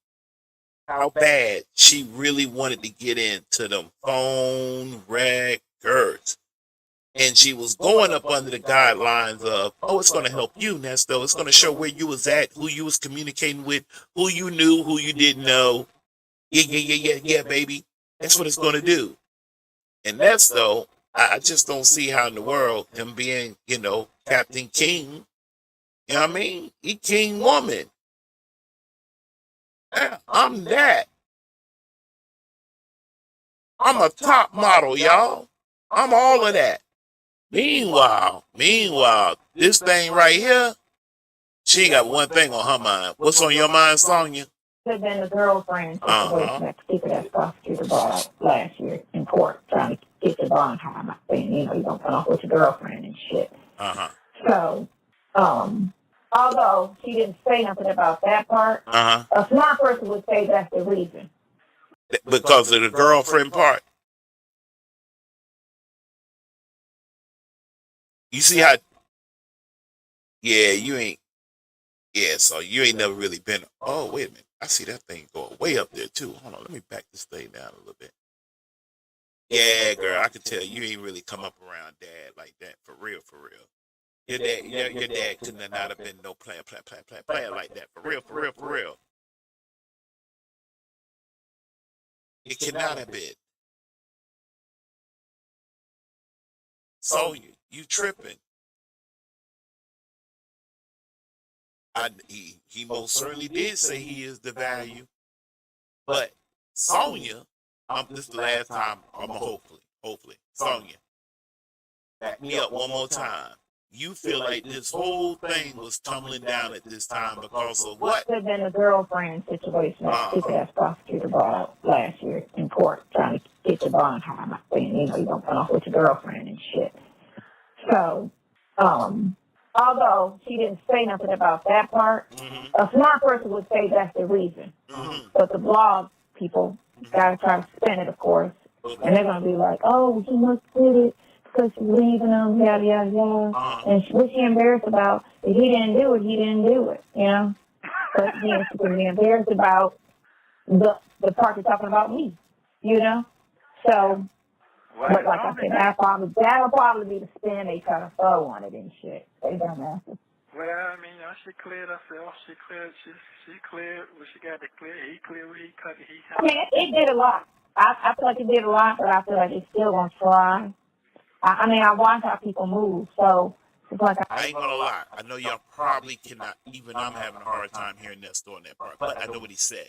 Speaker 1: how bad she really wanted to get into them phone records. And she was going up under the guidelines of, oh, it's going to help you, Nesto. It's going to show where you was at, who you was communicating with, who you knew, who you didn't know. Yeah, baby. That's what it's going to do. And Nesto, I just don't see how in the world him being, Captain King, you know what I mean? He king woman. Yeah, I'm that. I'm a top model, y'all. I'm all of that. Meanwhile, this thing right here, She ain't got one thing on her mind. What's on your mind, Sonya?
Speaker 4: Could have been the girlfriend situation that speaker that prosecutor brought out last year in court, trying to get your bond time. I'm saying, you don't run off with your girlfriend and shit. So, although she didn't say nothing about that part, a smart person would say that's the reason.
Speaker 1: Because of the girlfriend part. You see how? Yeah, you ain't. Yeah, so you ain't never really been. Oh, wait a minute. I see that thing going way up there too. Hold on, let me back this thing down a little bit. Yeah, girl, I could tell you ain't really come up around dad like that for real, for real. Your dad couldn't not have been no player like that for real, for real, for real. It cannot have been. So you tripping? He most certainly did say he is the value, but Sonya, this is the last time. I'm hopefully, Sonya, back me up one more time. You feel like this whole thing was tumbling down at this time because of what?
Speaker 4: Could have been a girlfriend situation that speaker that prosecutor brought out last year in court, trying to get your bond time. I'm saying, you don't run off with your girlfriend and shit. So, although she didn't say nothing about that part, a smart person would say that's the reason. But the blog people gotta try to spin it, of course, and they're gonna be like, "Oh, he must did it because she's leaving him, yada yada yada." And what she embarrassed about? If he didn't do it, he didn't do it, But then she could be embarrassed about the part they're talking about me, So. But like I said, that'll probably be the spin they try to throw on it and shit. They don't answer.
Speaker 3: Well, I mean, she cleared herself. She cleared what she got to clear. He cleared what he cut.
Speaker 4: I mean, it did a lot. I feel like it did a lot, but I feel like it's still going to try. I watch how people move, so it's like...
Speaker 1: I ain't gonna lie. I know y'all probably cannot, even I'm having a hard time hearing Nesto on that part, but I know what he said.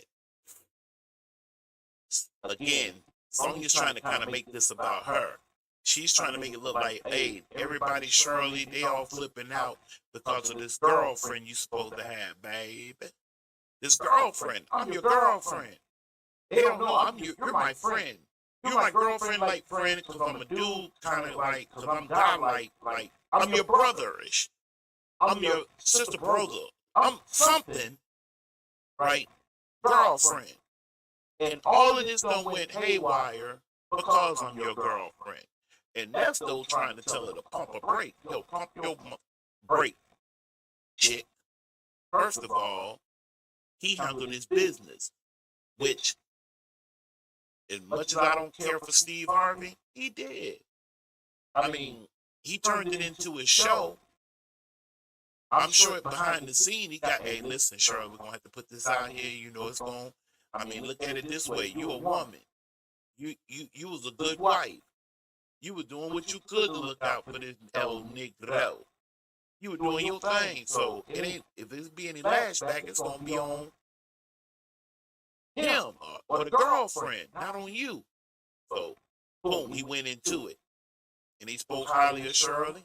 Speaker 1: Again, Sonya's trying to kind of make this about her. She's trying to make it look like, hey, everybody, Shirley, they all flipping out because of this girlfriend you supposed to have, baby. This girlfriend. I'm your girlfriend. They don't know you're my friend. You're my girlfriend like friend because I'm a dude kind of like, because I'm God like I'm your brotherish. I'm your sister brother. I'm something, right? Girlfriend. And all of this done went haywire because I'm your girlfriend. And Nesto trying to tell her to pump a brake. Yo, pump your brake, chick. First of all, he handled his business, which, as much as I don't care for Steve Harvey, he did. I mean, he turned it into a show. I'm sure behind the scene, he got, hey, listen, Shirley, we're going to have to put this out here. It's going, look at it this way. You're a woman. You was a good wife. You were doing what you could to look out for this El Negro. You were doing your thing. So it ain't, if it's be any lashback, it's going to be on him or the girlfriend, not on you. So, boom, he went into it. And he spoke highly of Shirley.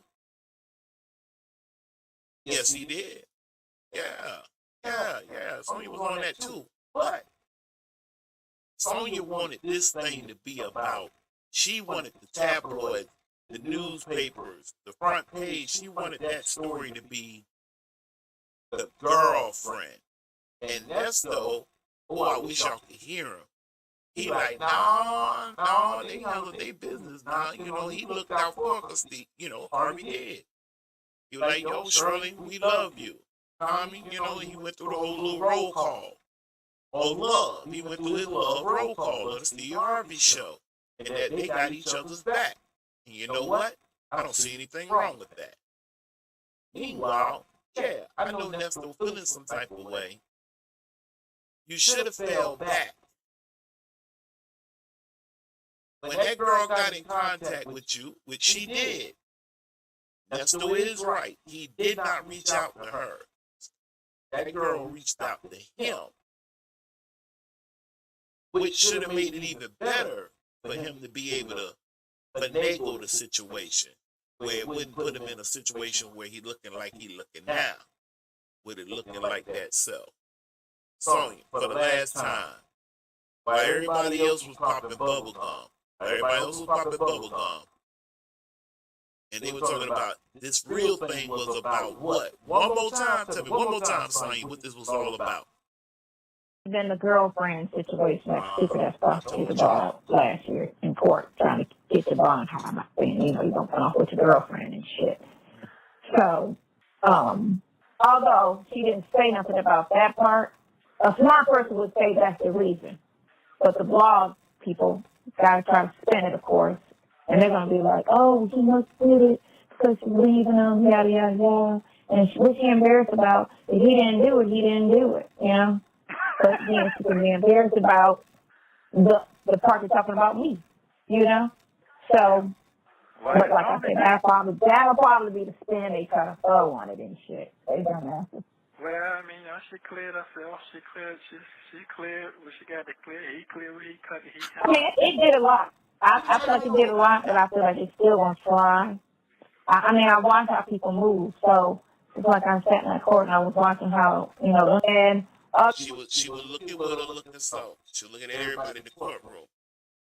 Speaker 1: Yes, he did. Yeah. Sonya was on that too. But Sonya wanted this thing to be about, she wanted the tabloids, the newspapers, the front page. She wanted that story to be the girlfriend. And Nesto, I wish y'all could hear him. He like, no, they handled their business. Nah, he looked out for her because, Harvey did. He was like, yo, Shirley, we love you. Tommy, he went through the whole little roll call. Oh, love. He went through his love roll call of the Steve Harvey show. And that they got each other's back. And you know what? I don't see anything wrong with that. Meanwhile, yeah, I know Nesto feeling some type of way. You should have fell back. When that girl got in contact with you, which she did, Nesto is right. He did not reach out to her. That girl reached out to him, which should have made it even better for him to be able to finagle the situation, where it wouldn't put him in a situation where he looking like he looking now. with it looking like that self. Sonya, for the last time, while everybody else was popping bubble gum, and they were talking about this real thing was about what? One more time, tell me one more time, Sonya, what this was all about.
Speaker 4: Then the girlfriend situation, that stupid ass prosecutor brought up last year in court, trying to get your bond high by saying, you don't come off with your girlfriend and shit. So, although she didn't say nothing about that part, a smart person would say that's the reason. But the blog people gotta try to spin it, of course, and they're gonna be like, oh, he must did it because she's leaving him, yada yada yada. And what she embarrassed about, if he didn't do it, But then she can be embarrassed about the part you're talking about me, So, but like I said, that'll probably be the spin they try to throw on it and shit. They don't know.
Speaker 3: Well, I mean, she cleared herself. She cleared what she got to clear. He cleared what he cut.
Speaker 4: I mean, it did a lot. I feel like it did a lot, but I feel like it's still going to try. I watch how people move. So it's like I sat in that court and I was watching how, and
Speaker 1: she was looking with her looking soft. She was looking at everybody in the courtroom.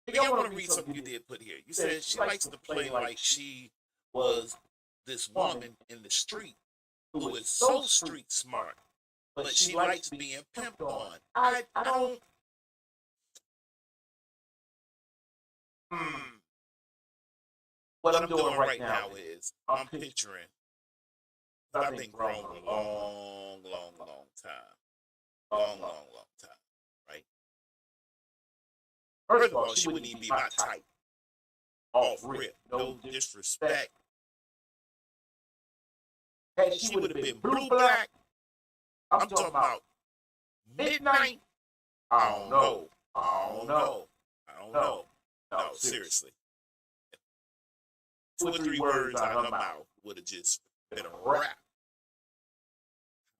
Speaker 1: Maybe I want to read something you did put here. You said she likes to play like she was this woman in the street who is so street smart, but she likes being pimped on. I don't. What I'm doing right now is I'm picturing. I've been grown a long time. Long time, right? First of all, she wouldn't even be my type. Off rip, no disrespect. Hey, she would have been blue black. I'm talking about midnight. I don't know. No, seriously. 2 or 3 words out of her mouth would have just been a wrap.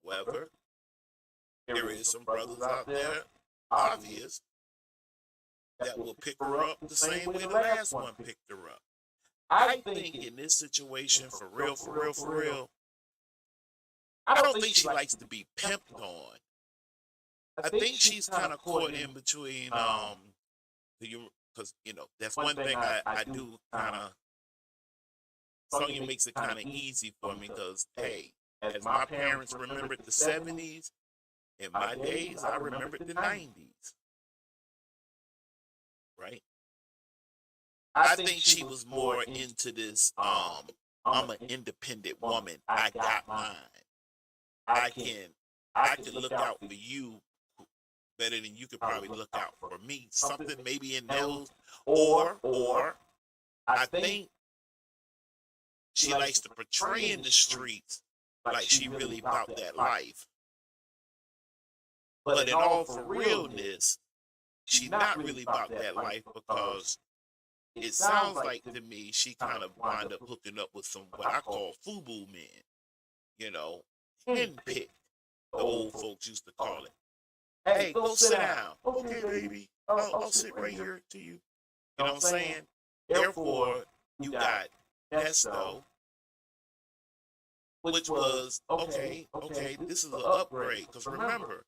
Speaker 1: However, there is some brothers out there, obvious, that will pick her up the same way the last one picked her up. I think in this situation, for real, I don't think she likes to be pimped on. I think she's kind of caught in between, because, that's one thing I do kind of, Sonya makes it kind of easy for me because, hey, as my parents remembered the 70s, in my days, I remembered the 90s. Right? I think she was more into this, I'm an independent woman. I got mine. I can look out for you better than you could probably look out for me. Something maybe in those, or I think she likes to portray in the streets like she really about that life. But in all for realness, she's not really about that life because it sounds like to me she kind of wound up hooking up with some what I call FUBU men. Handpicked, the old folks used to call it. Hey, go sit down. Okay, baby. I'll sit right here to you. You know what I'm saying? Therefore, you got Nesto, which was, okay, this is an upgrade. Because remember,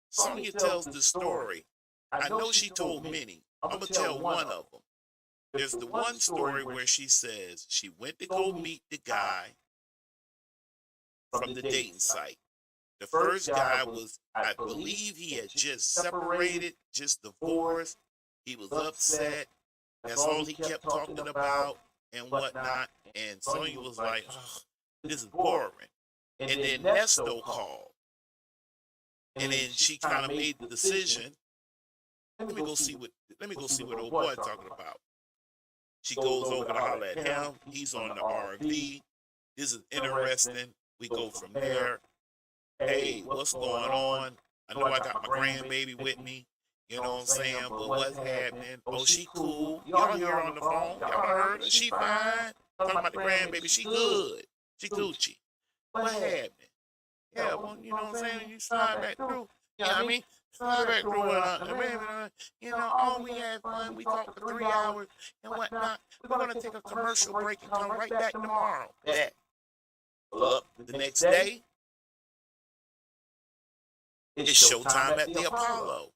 Speaker 1: Sonya tells the story. I know she told many. I'm going to tell one of them. There's the one story where she says she went to go meet the guy from the dating site. The first guy was, I believe he had just separated, just divorced. He was upset. That's all he kept talking about and whatnot. And Sonya was like, oh, this is boring. And then Nesto called. And then she kind of made the decision. Let me go see what old boy talking about. She goes over to holler at him. He's on the R&B. This is interesting. We go from there. Hey, what's going on? I know I got my grandbaby with me. You know what I'm saying? But what's happening? Oh, she cool. Y'all hear her on the phone. Y'all heard her. She fine. Talking about the grandbaby. She good. She Gucci. What happening? Yeah, well, you know what I'm saying? You slide back through. You know what I mean? Slide back through and, oh, we had fun. We talked for 3 hours and whatnot. We're going to take a commercial break and come right back tomorrow. Yeah. Well, up the next day, It's showtime at the Apollo.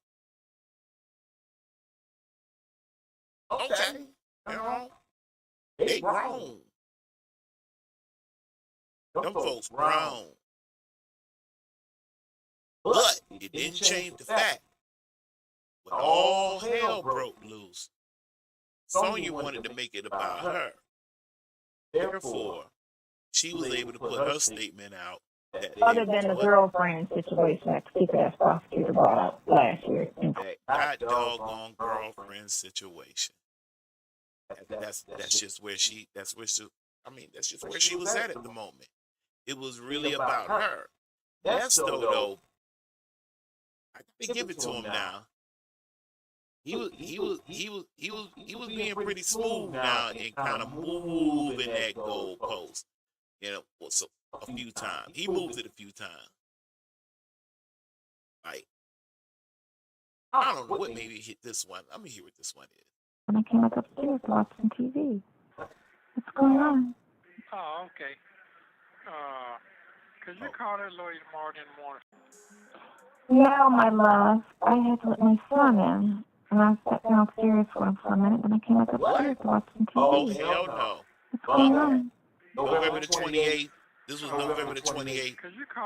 Speaker 1: Okay, you know, they grown. Them folks grown. But it didn't change the fact when all hell broke loose, Sonya wanted to make it about her. Therefore, she was able to put her statement out.
Speaker 4: Other than the girlfriend situation that the stupid-ass prosecutor brought up last year.
Speaker 1: That doggone girlfriend situation. That's just where she. That's just where she was at the moment. It was really about her. Nesto, though, I can give it to him now. He was being pretty smooth now and kind of moving that goalpost. You know, so a few times. He moved it a few times. Like, I don't know what maybe hit this one. Let me hear what this one is.
Speaker 4: When I came upstairs watching TV. What's going on?
Speaker 3: Oh, okay. Could you call that lawyer tomorrow in the morning?
Speaker 4: No, my love. I had to let my son in. And I sat downstairs for him for a minute, and I came back upstairs watching TV.
Speaker 1: Oh, hell no.
Speaker 4: What's going on?
Speaker 1: November the 28th. This was November the 28th,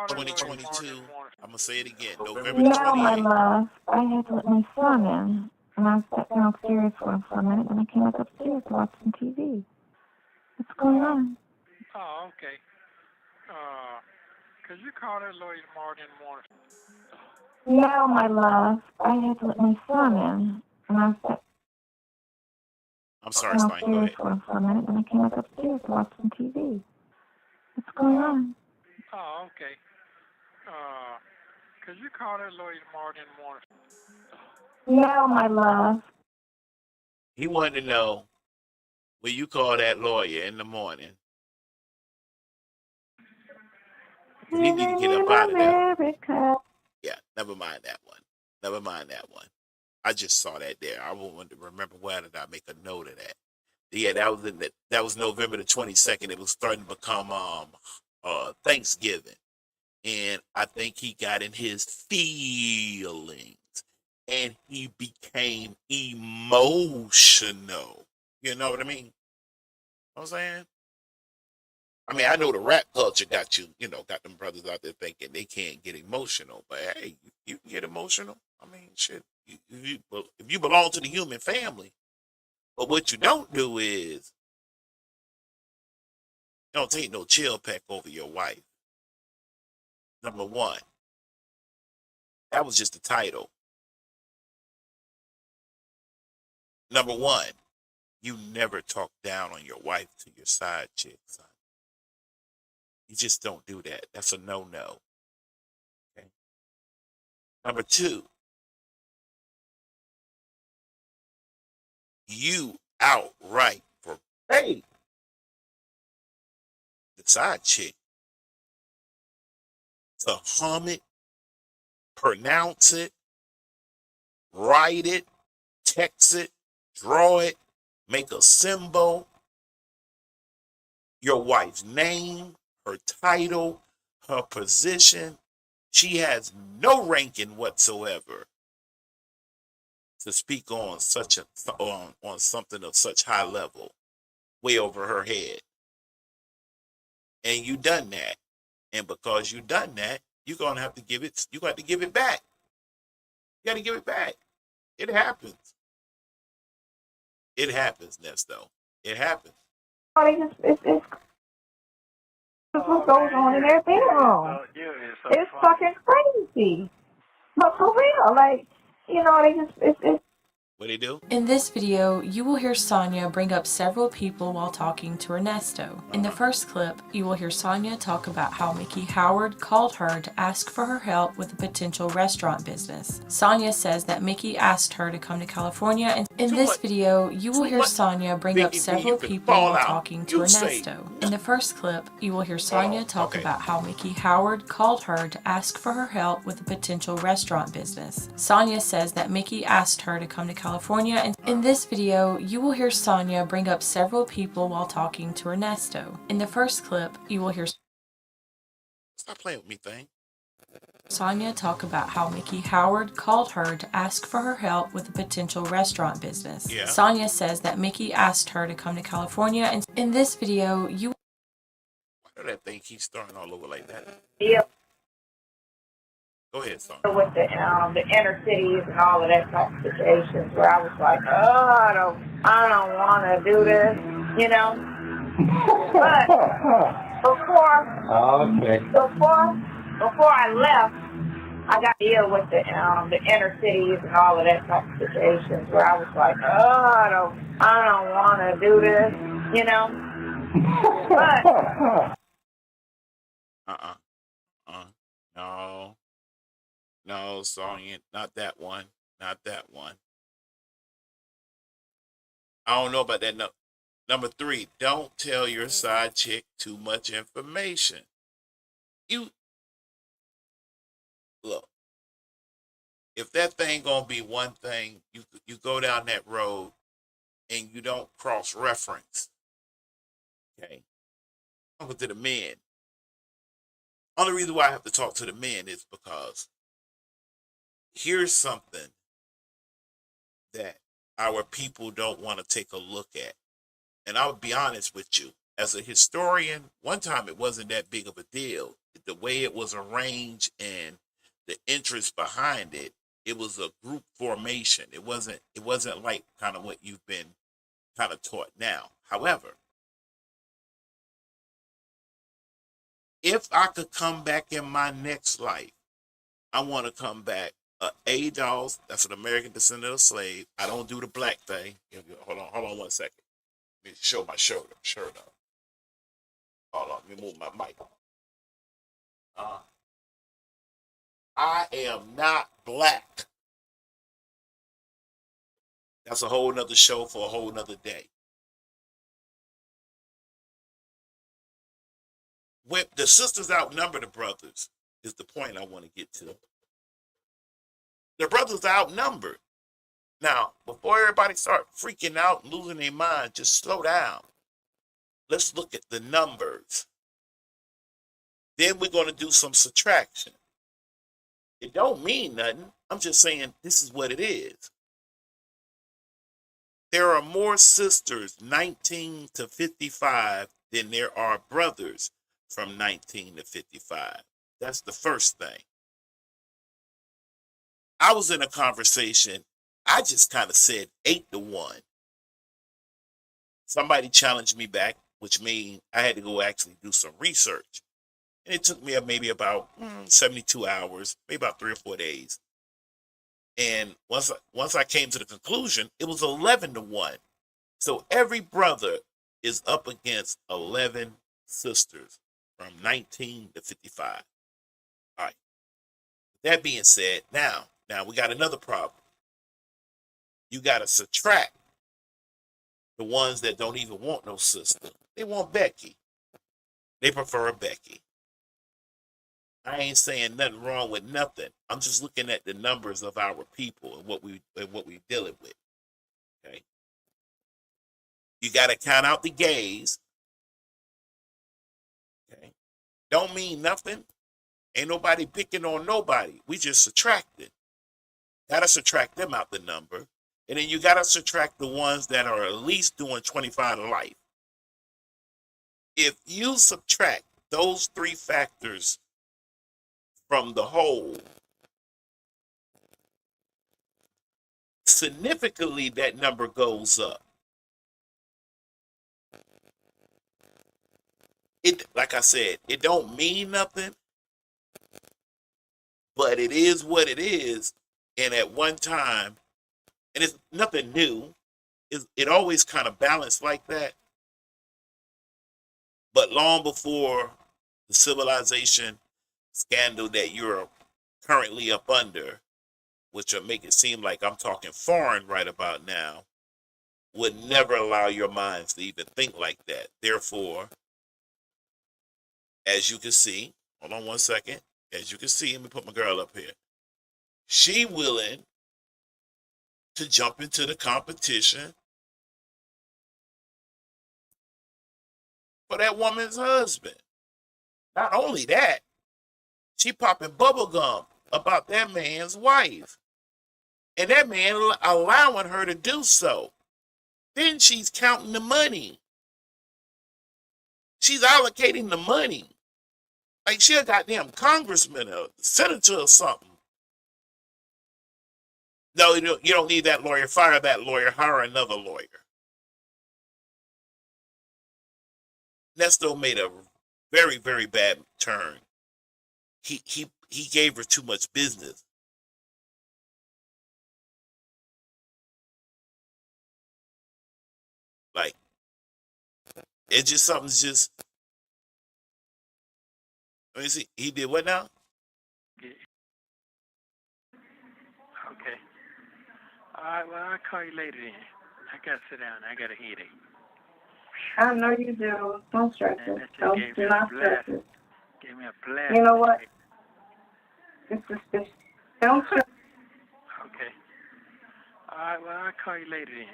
Speaker 1: 2022. I'm going to say it again. November the 28th.
Speaker 4: No, my love. I had to let my son in. And I sat downstairs for him for a minute, and I came back upstairs watching TV. What's going on?
Speaker 3: Oh, okay. Could you call that lawyer tomorrow in the morning?
Speaker 4: No, my love. I had to let my son in. And I sat
Speaker 1: I'm sorry, Stein. Go ahead.
Speaker 4: For a minute, and I came back upstairs watching TV. What's going on?
Speaker 3: Oh, okay. Could you call that lawyer tomorrow in the morning?
Speaker 4: No, my love.
Speaker 1: He wanted to know, will you call that lawyer in the morning? He need to get up out of there. Yeah, never mind that one. Never mind that one. I just saw that there. I wanted to remember where did I make a note of that. Yeah, that was November the 22nd. It was starting to become Thanksgiving. And I think he got in his feelings and he became emotional. You know what I mean? Know what I'm saying? I mean, I know the rap culture got them brothers out there thinking they can't get emotional, but hey, you can get emotional. I mean, shit, if you belong to the human family, but what you don't do is you don't take no chill pack over your wife. Number one, that was just the title. Number one, you never talk down on your wife to your side chick, son. You just don't do that. That's a no-no. Okay. Number two, you outright forbade the side chick to hum it, pronounce it, write it, text it, draw it, make a symbol, your wife's name, her title, her position. She has no ranking whatsoever to speak on on something of such high level, way over her head. And you done that. And because you done that, you're gonna have to give it. You got to give it back. You got to give it back. It happens. It happens, Nesto. It happens.
Speaker 4: It's what goes on in their bedroom. It's fucking crazy. But for real, like, it's
Speaker 1: What they do?
Speaker 2: In this video, you will hear Sonya bring up several people while talking to Nesto. In the first clip, you will hear Sonya talk about how Mickey Howard called her to ask for her help with a potential restaurant business. Sonya says that Mickey asked her to come to California, and in this video, you will hear Sonya bring up several people while talking to Nesto. In the first clip, you will hear Sonya talk about how Mickey Howard called her to ask for her help with a potential restaurant business. Sonya says that Mickey asked her to come to California, and in this video, you will hear Sonya bring up several people while talking to Nesto. In the first clip, you will hear...
Speaker 1: Stop playing with me, thing.
Speaker 2: Sonya talk about how Mickey Howard called her to ask for her help with a potential restaurant business.
Speaker 1: Yeah.
Speaker 2: Sonya says that Mickey asked her to come to California, and in this video, you...
Speaker 1: Why do that thing keep starting all over like that?
Speaker 4: Yeah.
Speaker 1: Go ahead, Sonya.
Speaker 4: With the inner cities and all of that type of situations where I was like, oh, I don't want to do this, you know. But before I left, I got to deal with the inner cities and all of that type of situations where I was like, oh, I don't want to do this, you know. But
Speaker 1: No, Sonya, not that one. Not that one. I don't know about that. No. Number 3, don't tell your side chick too much information. You look, if that thing gonna be one thing, you go down that road and you don't cross reference. Okay. Talking to the men. Only reason why I have to talk to the men is because here's something that our people don't want to take a look at. And I'll be honest with you, as a historian, one time it wasn't that big of a deal. The way it was arranged and the interest behind it, it was a group formation. It wasn't like kind of what you've been kind of taught now. However, if I could come back in my next life, I want to come back A-Dolls. That's an American descendant of slave. I don't do the black thing. Hold on 1 second. Let me show my shirt up. Hold on, let me move my mic. I am not black. That's a whole nother show for a whole nother day. When the sisters outnumber the brothers is the point I want to get to. The brothers are outnumbered. Now, before everybody start freaking out and losing their mind, just slow down. Let's look at the numbers. Then we're going to do some subtraction. It don't mean nothing. I'm just saying this is what it is. There are more sisters 19 to 55 than there are brothers from 19 to 55. That's the first thing. I was in a conversation. I just kind of said 8-1. Somebody challenged me back, which means I had to go actually do some research. And it took me maybe about 72 hours, maybe about 3 or 4 days. And once I came to the conclusion, it was 11-1. So every brother is up against 11 sisters from 19 to 55. All right. That being said, now we got another problem. You got to subtract the ones that don't even want no sister. They want Becky. They prefer a Becky. I ain't saying nothing wrong with nothing. I'm just looking at the numbers of our people and what we're dealing with. Okay. You got to count out the gays. Okay. Don't mean nothing. Ain't nobody picking on nobody. We just subtracted. Got to subtract them out the number. And then you got to subtract the ones that are at least doing 25 to life. If you subtract those 3 factors from the whole, significantly that number goes up. It, like I said, it don't mean nothing, but it is what it is. And at one time, and it's nothing new, it always kind of balanced like that. But long before the civilization scandal that you're currently up under, which will make it seem like I'm talking foreign right about now, would never allow your minds to even think like that. Therefore, as you can see, hold on 1 second. As you can see, let me put my girl up here. She willing to jump into the competition for that woman's husband. Not only that, She popping bubble gum about that man's wife. And that man allowing her to do so. Then she's counting the money. She's allocating the money. Like she a goddamn congressman or senator or something. No, you don't need that lawyer. Fire that lawyer. Hire another lawyer. Nesto made a very, very bad turn. He gave her too much business. Like it's just something's just. Let me see. He did what now?
Speaker 3: Okay. All right. Well, I'll call you later then. I gotta sit down. I got a headache.
Speaker 4: I know you do. Don't stress it. Do not stress it.
Speaker 3: Give me a blast.
Speaker 4: You know what? It's suspicious. Don't stress.
Speaker 3: Okay. All right. Well, I'll call you later then.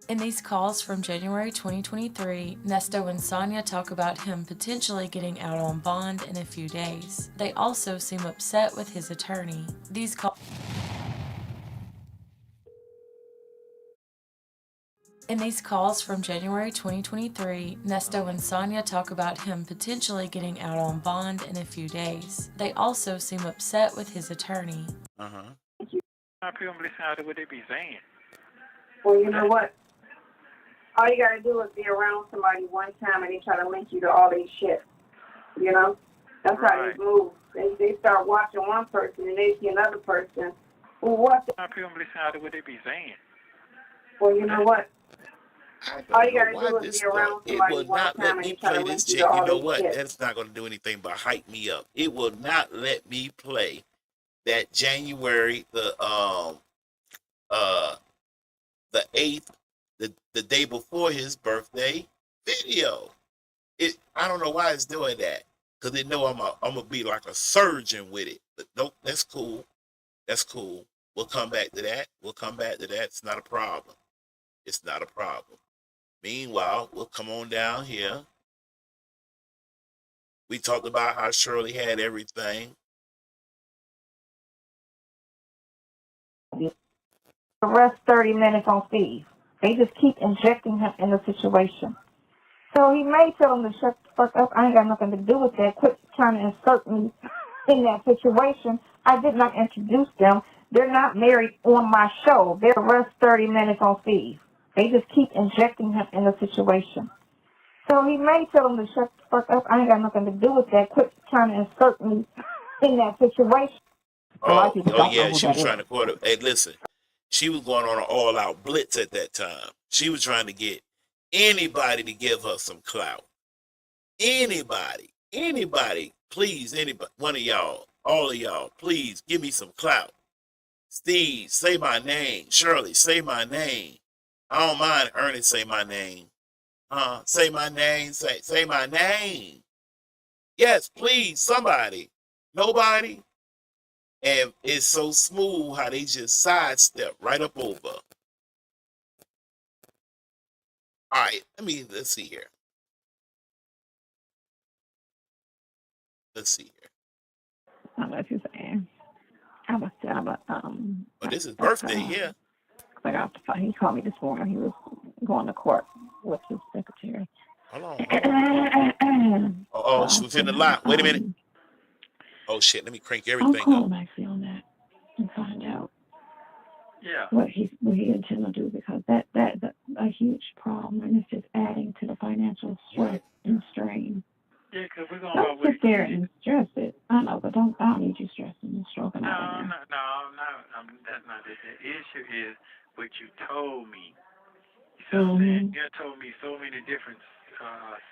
Speaker 2: In these calls from January 2023, Nesto and Sonya talk about him potentially getting out on bond in a few days. They also seem upset with his attorney. In these calls from January 2023, Nesto and Sonya talk about him potentially getting out on bond in a few days. They also seem upset with his attorney.
Speaker 3: People listen to what they be saying.
Speaker 4: Well, you know what? All you gotta do is be around somebody one time and they try to link you to all these shit. You know? That's how they move. They start watching one person and they see another person. Well, what?
Speaker 3: People listen to what they be saying.
Speaker 4: Well, you know what? All you gotta do is be around somebody
Speaker 1: it will not let me play this chick. You know what? That's not going to do anything but hype me up. It will not let me play that January the 8th, the day before his birthday video. I don't know why it's doing that, because they know I'm gonna be like a surgeon with it. But nope, that's cool. That's cool. We'll come back to that. It's not a problem. It's not a problem. Meanwhile, we'll come on down here. We talked about how Shirley had everything.
Speaker 4: Arrest 30 minutes on Steve. They just keep injecting him in the situation. So he may tell him to shut the fuck up. I ain't got nothing to do with that. Quit trying to insert me in that situation. I did not introduce them. They're not married on my show. They arrest 30 minutes on Steve. They just keep injecting him in the situation. So he may tell him to shut the fuck up. I ain't got nothing to do with that. Quit trying to insert me in that situation.
Speaker 1: Oh yeah, she was trying to quote it. Hey, listen, she was going on an all-out blitz at that time. She was trying to get anybody to give her some clout. Anybody, please, anybody, one of y'all, all of y'all, please give me some clout. Steve, say my name. Shirley, say my name. I don't mind Ernest, say my name. Say my name, say my name. Yes, please, somebody. Nobody? And it's so smooth how they just sidestep right up over. All right, let's see here. Let's see here.
Speaker 9: I don't know what you're saying. I was
Speaker 1: But this is birthday, yeah.
Speaker 9: I got off the phone. He called me this morning. He was going to court with his secretary.
Speaker 1: Hold on. Oh, she was in the lot. Wait a minute. Oh shit! Let me crank everything
Speaker 9: I'm calling
Speaker 1: up.
Speaker 9: actually on that and find out
Speaker 3: what
Speaker 9: he intends to do, because that's a huge problem, and it's just adding to the financial stress and strain.
Speaker 3: Yeah, because we're gonna
Speaker 9: don't sit there and stress it. I know, but I don't need you stressing and stroking
Speaker 3: No,
Speaker 9: out there.
Speaker 3: no, that's not it. The issue is what you told me. You see what I'm saying? You told me so many different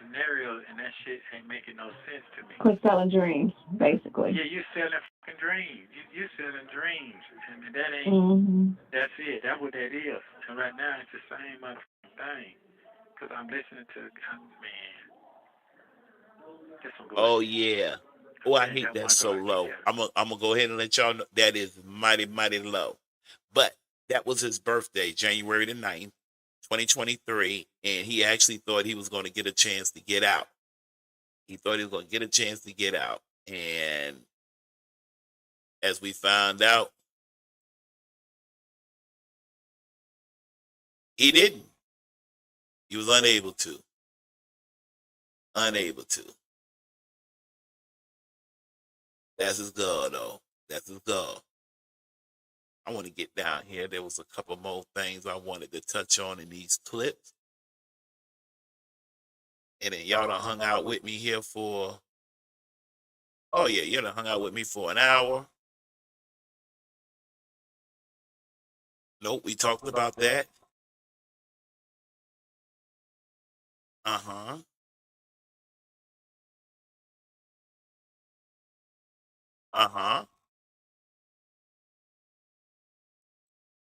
Speaker 3: scenarios, and that shit ain't making no sense to me.
Speaker 9: Quit selling dreams, basically.
Speaker 3: Yeah, you're selling fucking dreams. You're selling dreams, and that ain't. That's it. That's what that is. And right now, it's the same motherfucking thing. Because I'm listening to, man.
Speaker 1: Oh yeah. Oh, I hate that so low. I'm gonna go ahead and let y'all know that is mighty, mighty low. But that was his birthday, January the 9th. 2023, and he actually thought he was going to get a chance to get out. He thought he was going to get a chance to get out. And as we found out, he didn't. He was unable to. That's his goal, though. That's his goal. I want to get down here. There was a couple more things I wanted to touch on in these clips. And then y'all done hung out with me here for, oh yeah, you done hung out with me for an hour. Nope, we talked about that. Uh-huh.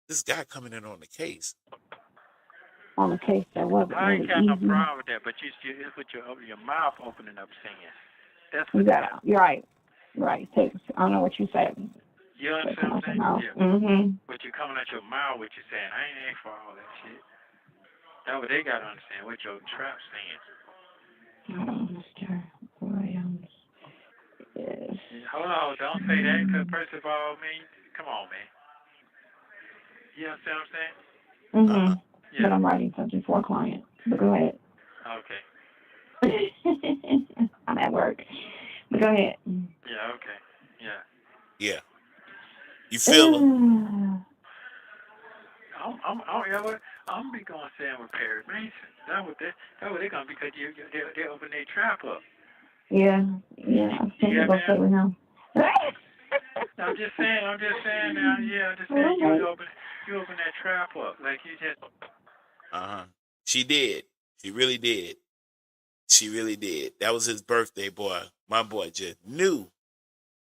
Speaker 1: This guy coming in on the case.
Speaker 9: On the case that wasn't
Speaker 3: I ain't
Speaker 9: really
Speaker 3: got no
Speaker 9: easy.
Speaker 3: problem with that, but it's with your mouth opening up singing. That's
Speaker 9: You
Speaker 3: what
Speaker 9: got, you're right. Right. Take, I don't know what you said.
Speaker 3: you understand what I'm saying? Yeah.
Speaker 9: Mm-hmm.
Speaker 3: But you're coming out your mouth, what you're saying. I ain't for all that shit. That's what they got to understand, what your trap saying.
Speaker 9: Mr. Williams is...
Speaker 3: Hold on, don't say that, because first of all, man, come on, man. You understand what I'm saying?
Speaker 9: Mm-hmm.
Speaker 3: Yeah.
Speaker 9: But I'm writing something for a client. But go ahead.
Speaker 3: Okay.
Speaker 9: I'm at work. But go ahead.
Speaker 3: Yeah, okay. Yeah.
Speaker 1: Yeah. You feel it?
Speaker 3: I'm be going saying with Perry Mason. That's what they gonna be, because they open their trap up.
Speaker 9: Yeah. I think you're gonna sit with him.
Speaker 3: I'm just saying now. Yeah, I'm just saying you open that trap up like you just.
Speaker 1: She did. She really did. That was his birthday, boy. My boy just knew.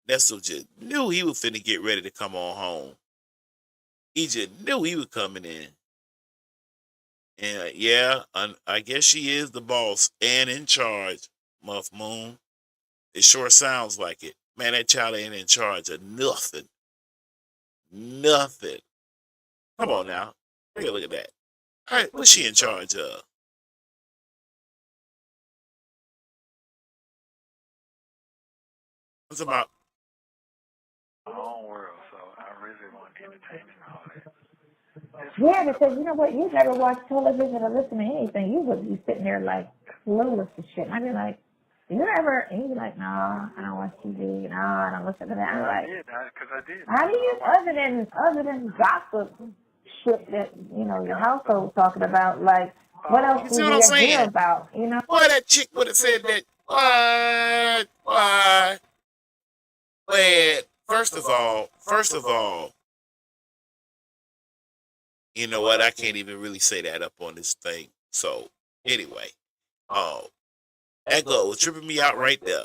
Speaker 1: Nesto just knew he was finna get ready to come on home. He just knew he was coming in. And yeah, I guess she is the boss and in charge, Muff Moon. It sure sounds like it. Man, that child ain't in charge of nothing. Nothing. Come on now. Take a look at that. All right, what's she in charge of? What's about?
Speaker 3: My own world, so I really want entertainment and all that.
Speaker 4: Yeah, because you know what? You never watch television or listen to anything. You would be sitting there like clueless to shit. And I'd be like, you ever? And you'd be like, no, I don't watch TV. No, I don't listen to that. I'm like,
Speaker 3: I did.
Speaker 4: how do you, other than gossip shit that your household talking about? Like, what else do you hear about?
Speaker 1: Boy, that chick would have said that. Why? Well, first of all, you know what? I can't even really say that up on this thing. So, anyway, that girl was tripping me out right there.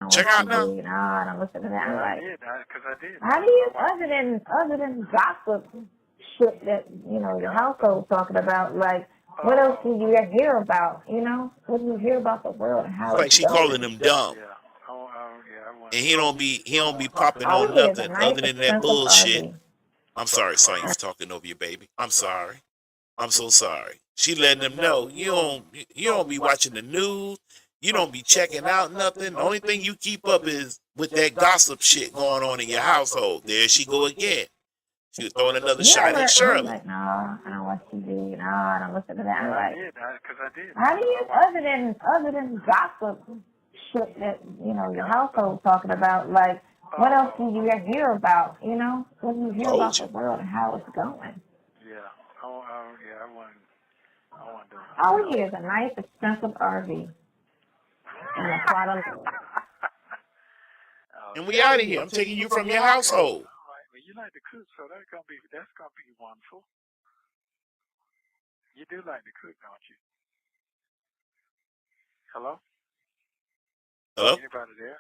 Speaker 1: Check out now.
Speaker 4: No, I don't listen to that. I'm like,
Speaker 3: I did.
Speaker 4: how do you, other than gossip shit that your household talking about? Like, what else do you hear about? What do you hear about the world and how
Speaker 1: it's like she calling him dumb. And he don't be popping on nothing other than that bullshit. I'm sorry, Sonya's talking over you, baby. I'm sorry. I'm so sorry. She letting them know you don't be watching the news. You don't be checking out nothing. The only thing you keep up is with that gossip shit going on in your household. There she go again. She was throwing another shot at Shirley.
Speaker 4: Like, no, I don't watch TV. No, I don't listen to that. I'm like,
Speaker 3: I did.
Speaker 4: How do you, other than gossip shit that your household talking about? Like, what else do you hear about? What do you hear about the world and how it's going?
Speaker 3: Yeah. I want to.
Speaker 4: All we hear is a nice, expensive RV. And a pot of...
Speaker 1: And we out of here. I'm taking you from your household.
Speaker 3: All right. Well, you like to cook, so that's gonna be wonderful. You do like to cook, don't you? Hello?
Speaker 1: Hello?
Speaker 3: Anybody there?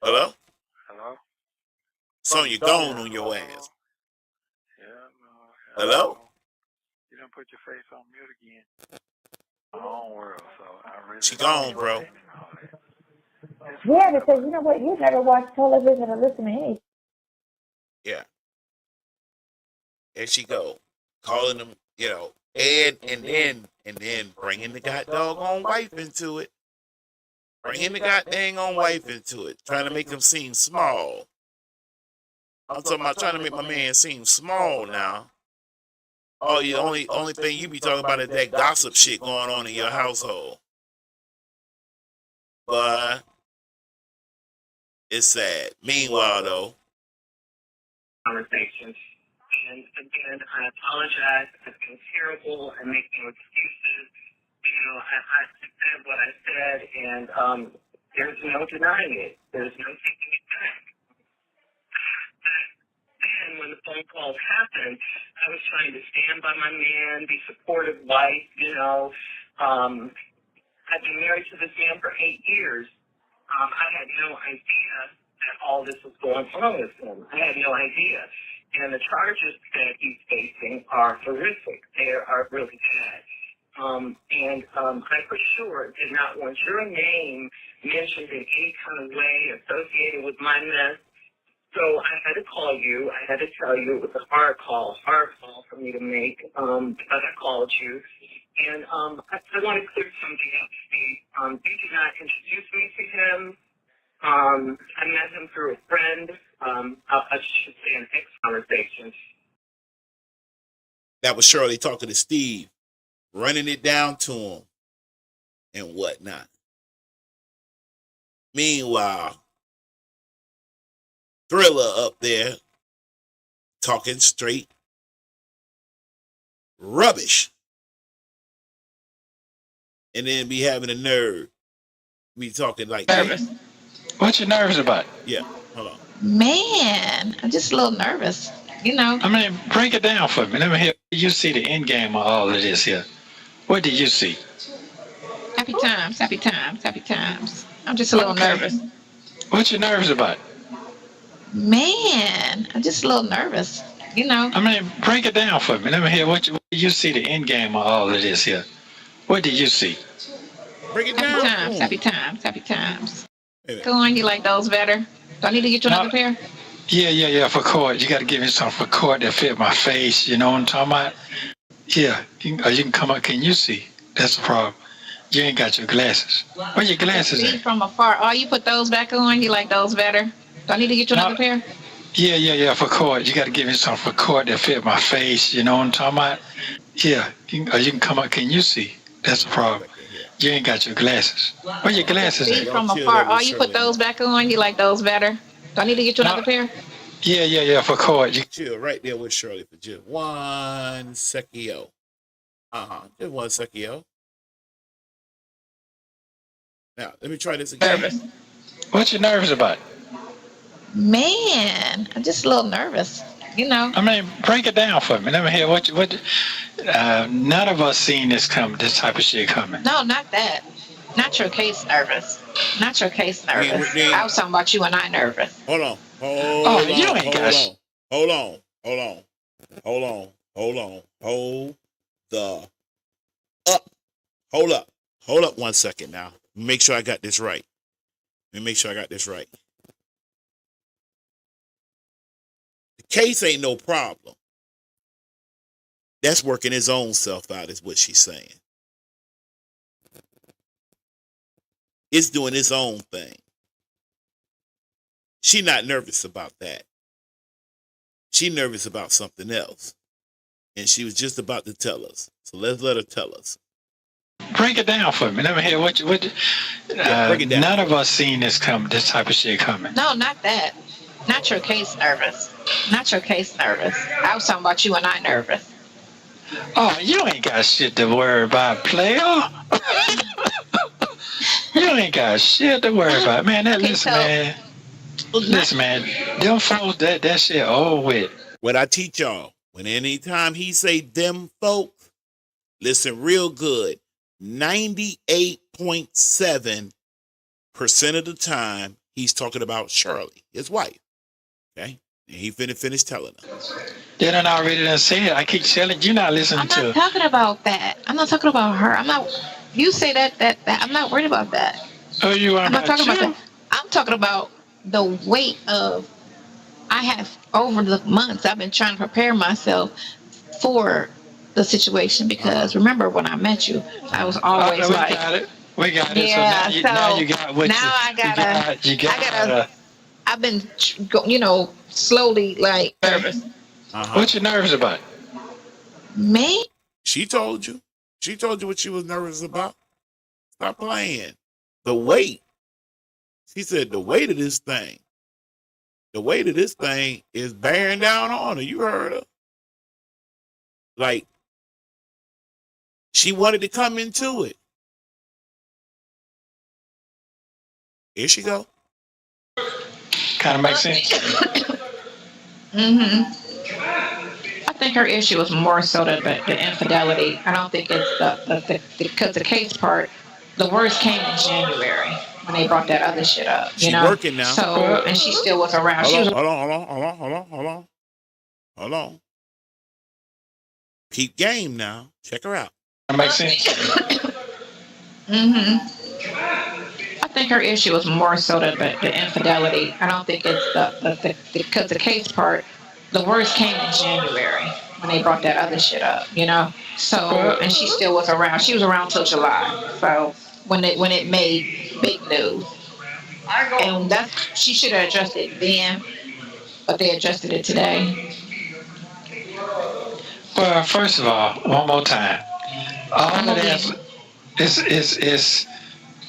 Speaker 1: Hello?
Speaker 3: Hello?
Speaker 1: Sonya gone on your ass.
Speaker 3: Yeah,
Speaker 1: Hello?
Speaker 3: You done put your face on mute again. My own world, so I really...
Speaker 1: She gone, bro.
Speaker 4: Yeah, because you know what? You never watch television or listen to anything.
Speaker 1: Yeah. There she go. Calling them, And then bringing the goddamn wife into it. Bringing the goddamn wife into it. Trying to make him seem small. I'm talking about trying to make my man seem small now. Oh, the only thing you be talking about is that gossip shit going on in your household. But it's sad. Meanwhile, though,
Speaker 10: conversations. And again, I apologize. I've been terrible and making excuses. You know, I said what I said, and there's no denying it. There's no taking it back. Then, when the phone calls happened, I was trying to stand by my man, be supportive wife. You know, I've been married to this man for 8 years. I had no idea that all this was going on with him. I had no idea. And the charges that he's facing are horrific. They are really bad. And I for sure did not want your name mentioned in any kind of way associated with my mess. So I had to call you. I had to tell you it was a hard call for me to make. But I called you. And I want to clear something up, Steve. You did not introduce me to him. I met him through a friend. I should say an ex-conversation.
Speaker 1: that was Shirley talking to Steve, running it down to him and whatnot. Meanwhile, Thriller up there talking straight rubbish. And then be having a nerve. Be talking like
Speaker 7: nervous. What you nervous about?
Speaker 1: Yeah, hold on.
Speaker 8: Man, I'm just a little nervous. You know.
Speaker 7: I mean, break it down for me. Let me hear you see the end game of all of this here. What did you see?
Speaker 8: Happy times, happy times, happy times. I'm just a little nervous.
Speaker 7: What you nervous about?
Speaker 8: Man, I'm just a little nervous. You know.
Speaker 7: I mean, break it down for me. Let me hear what you see the end game of all of this here. What did you see?
Speaker 1: Break it down.
Speaker 8: Happy times, happy times, happy times. Go on, you like those better? Do I need to get you another pair?
Speaker 7: Yeah, for court. You got to give me something for court that fit my face. You know what I'm talking about? Yeah, you can come up. Can you see? That's the problem. You ain't got your glasses. Where your glasses
Speaker 8: See
Speaker 7: at?
Speaker 8: from afar. Oh, you put those back on? You like those better? Do I need to get you another pair?
Speaker 7: Yeah, for court. You got to give me something for court that fit my face. You know what I'm talking about? Yeah, you can come up. Can you see? That's the problem. You ain't got your glasses. Where your glasses
Speaker 8: See
Speaker 7: at?
Speaker 8: from afar. Oh, you put those back on? You like those better? Do I need to get you another pair?
Speaker 7: Yeah, for court.
Speaker 1: Chill right there with Shirley for just 1 second. Just 1 second. Now, let me try this again.
Speaker 8: Nervous.
Speaker 7: What you nervous about?
Speaker 8: Man, I'm just a little nervous. You know.
Speaker 7: I mean, break it down for me. Let me hear what none of us seen this type of shit coming.
Speaker 8: No, not that. Not your case nervous. Not your case nervous. I was talking about you and I nervous.
Speaker 1: Hold on.
Speaker 7: You ain't got shit.
Speaker 1: Hold up 1 second now. Make sure I got this right. The case ain't no problem. That's working his own self out, is what she's saying. It's doing its own thing. She not nervous about that. She nervous about something else. And she was just about to tell us. So let's let her tell us.
Speaker 7: Break it down for me. Let me hear break it down. None of us seen this type of shit coming.
Speaker 8: No, not that. Not your case nervous. Not your case nervous. I was talking about you and I nervous.
Speaker 7: Oh, you ain't got shit to worry about, player. You ain't got shit to worry about. Man, listen, man. Them folks, that shit all with.
Speaker 1: What I teach y'all, when anytime he say them folks, listen real good. 98.7% of the time, he's talking about Shirley, his wife. Okay? And he finish telling her.
Speaker 7: They done already done said it. I keep telling you not listening to.
Speaker 8: I'm not talking about that. I'm not talking about her. You say that I'm not worried about that.
Speaker 7: Oh, you are.
Speaker 8: I'm not talking about that. I'm talking about the weight of. I have over the months I've been trying to prepare myself for the situation because remember when I met you, I was always
Speaker 7: we
Speaker 8: like,
Speaker 7: got it. We got it.
Speaker 8: yeah.
Speaker 7: So now you got what
Speaker 8: Now I've been, slowly like nervous.
Speaker 7: What you nervous about?
Speaker 8: Me?
Speaker 1: She told you. She told you what she was nervous about. Stop playing. The weight. She said the weight of this thing. The weight of this thing is bearing down on her. You heard her. Like, she wanted to come into it. Here she go.
Speaker 7: Kind of makes sense.
Speaker 8: I think her issue is more so the infidelity. I don't think it's because the case part, the worst came in January when they brought that other shit up.
Speaker 1: She's working now.
Speaker 8: So, and she still was around.
Speaker 1: Hold on. Peep game now. Check her out.
Speaker 7: That makes sense.
Speaker 8: I think her issue is more so the infidelity. I don't think it's because the case part, the worst came in January when they brought that other shit up, So, and she still was around. She was around till July. So when it made big news, and she should have adjusted it then, but they adjusted it today.
Speaker 7: Well, first of all, one more time. All of that is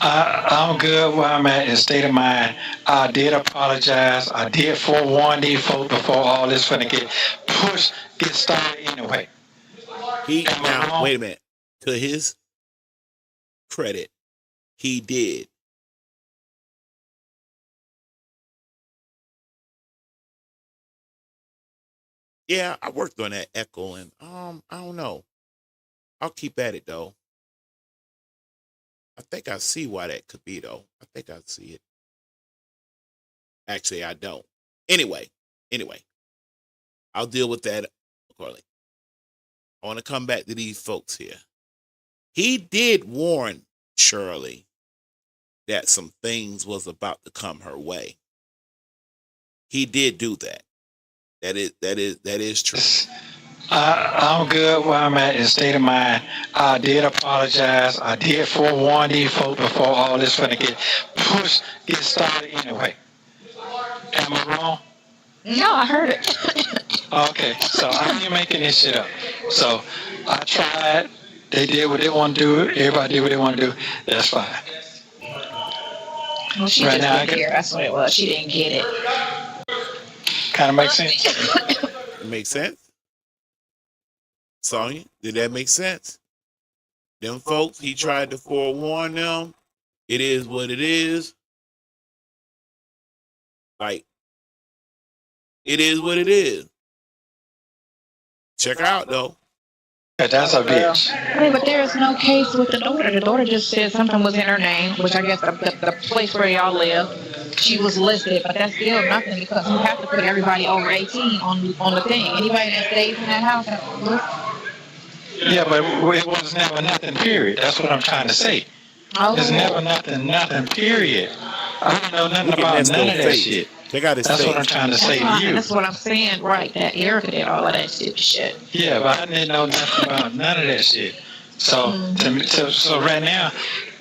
Speaker 7: I'm good where I'm at in state of mind. I did apologize. I did forewarn these folks before all this finna get started anyway.
Speaker 1: Wait a minute. To his credit, he did. Yeah, I worked on that echo and I don't know. I'll keep at it though. I think I see why that could be though. I think I see it. Actually, I don't. Anyway, I'll deal with that accordingly. I want to come back to these folks here. He did warn Shirley that some things was about to come her way. He did do that. That is true.
Speaker 7: I'm good where I'm at in state of mind. I did apologize. I did forewarn these folks before all this finna get started anyway. Am I wrong?
Speaker 8: No, I heard it.
Speaker 7: Okay, so I ain't making this shit up. So I tried. They did what they want to do. Everybody did what they want to do. That's fine.
Speaker 8: Well, she right just now, didn't hear. That's what it was. She didn't get it.
Speaker 7: Kind of makes sense.
Speaker 1: It makes sense. Sonya, did that make sense? Them folks, he tried to forewarn them. It is what it is. Like, it is what it is. Check her out, though.
Speaker 7: Yeah, that's a bitch.
Speaker 8: I mean, but there is no case with the daughter. The daughter just said something was in her name, which I guess the place where y'all live, she was listed, but that's still nothing because you have to put everybody over 18 on the thing. Anybody that stays in that house.
Speaker 7: Yeah, but it was never nothing, period. That's what I'm trying to say.
Speaker 8: Oh.
Speaker 7: There's never nothing, period. I don't know nothing about none of that shit. That's what I'm trying to say to you.
Speaker 8: That's what I'm saying, right? That Erica did all of that shit.
Speaker 7: Yeah, but I didn't know nothing about none of that shit. So, so right now,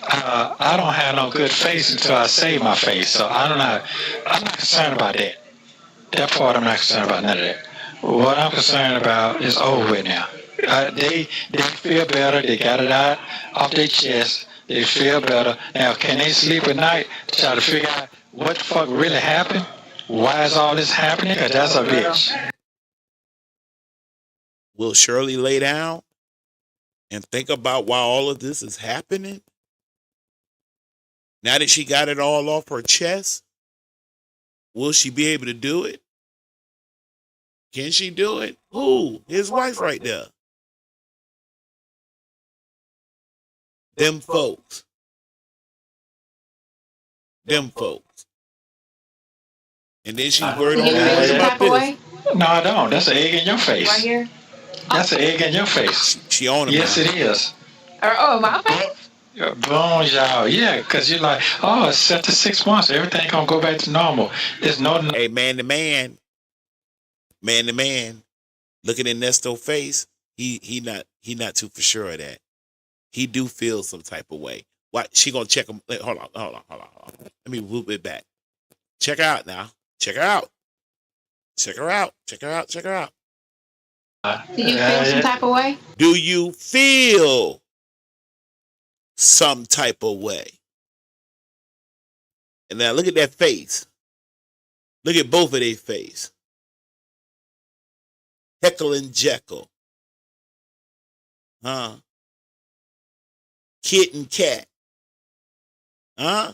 Speaker 7: I don't have no good face until I save my face. So I'm not concerned about that. That part I'm not concerned about none of that. What I'm concerned about is over with now. They feel better. They got it out off their chest. They feel better. Now, can they sleep at night to try to figure out what the fuck really happened? Why is all this happening? Because that's a bitch.
Speaker 1: Will Shirley lay down and think about why all of this is happening? Now that she got it all off her chest, will she be able to do it? Can she do it? Who? His wife right there. Them folks. And then she's worried about this.
Speaker 7: No, I don't. That's an egg in your face.
Speaker 8: Right here?
Speaker 7: That's an egg in your face.
Speaker 1: She on it.
Speaker 7: Yes, it is.
Speaker 8: My face?
Speaker 7: Boom, y'all. Yeah, because you're like, oh, it's set to 6 months. Everything going to go back to normal. There's no...
Speaker 1: Hey, man to man. Looking in Nesto's face, he not too for sure of that. He do feel some type of way. Why she gonna check him? Hold on. Let me move it back. Check her out now. Check her out. Check her out.
Speaker 8: Do you feel some type of way?
Speaker 1: Do you feel some type of way? And now look at that face. Look at both of their face. Heckle and Jekyll. Huh? Kit and cat. Huh?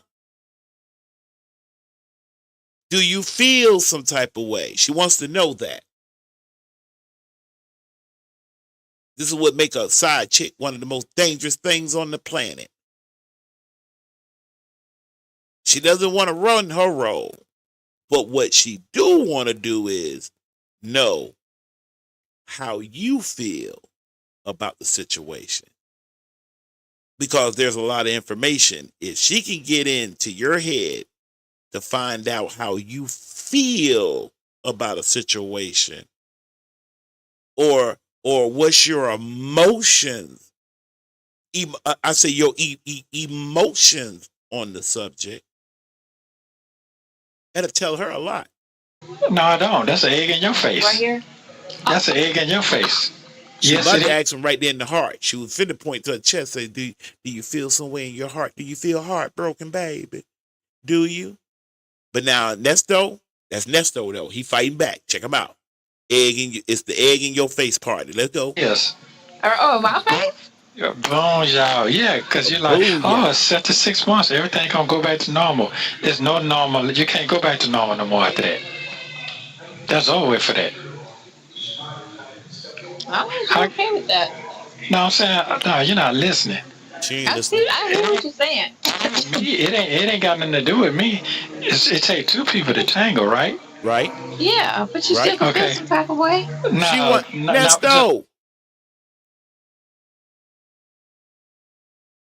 Speaker 1: Do you feel some type of way? She wants to know that. This is what make a side chick one of the most dangerous things on the planet. She doesn't want to run her role. But what she do want to do is know how you feel about the situation. Because there's a lot of information. If she can get into your head to find out how you feel about a situation, or what's your emotions, I say your emotions on the subject, that'll tell her a lot.
Speaker 7: No, I don't. That's an egg in your face.
Speaker 8: Right here?
Speaker 7: That's an egg in your face.
Speaker 1: She about to ask him right there in the heart. She was finna point to her chest, say, do you feel some way in your heart? Do you feel heartbroken, baby? Do you? But now Nesto, that's Nesto though. He fighting back. Check him out. It's the egg in your face party. Let's go.
Speaker 7: Yes.
Speaker 8: My face?
Speaker 7: Bones, y'all. Yeah, because you're like, it's set to 6 months. Everything gonna go back to normal. There's no normal. You can't go back to normal no more after that. That's over with for that.
Speaker 8: I was okay with that.
Speaker 7: No, I'm saying, no, you're not listening.
Speaker 8: I hear what you're saying.
Speaker 7: It ain't got nothing to do with me. It takes two people to tangle, right?
Speaker 1: Right.
Speaker 8: Yeah, but you still can feel some type of way.
Speaker 7: No,
Speaker 1: Nesto.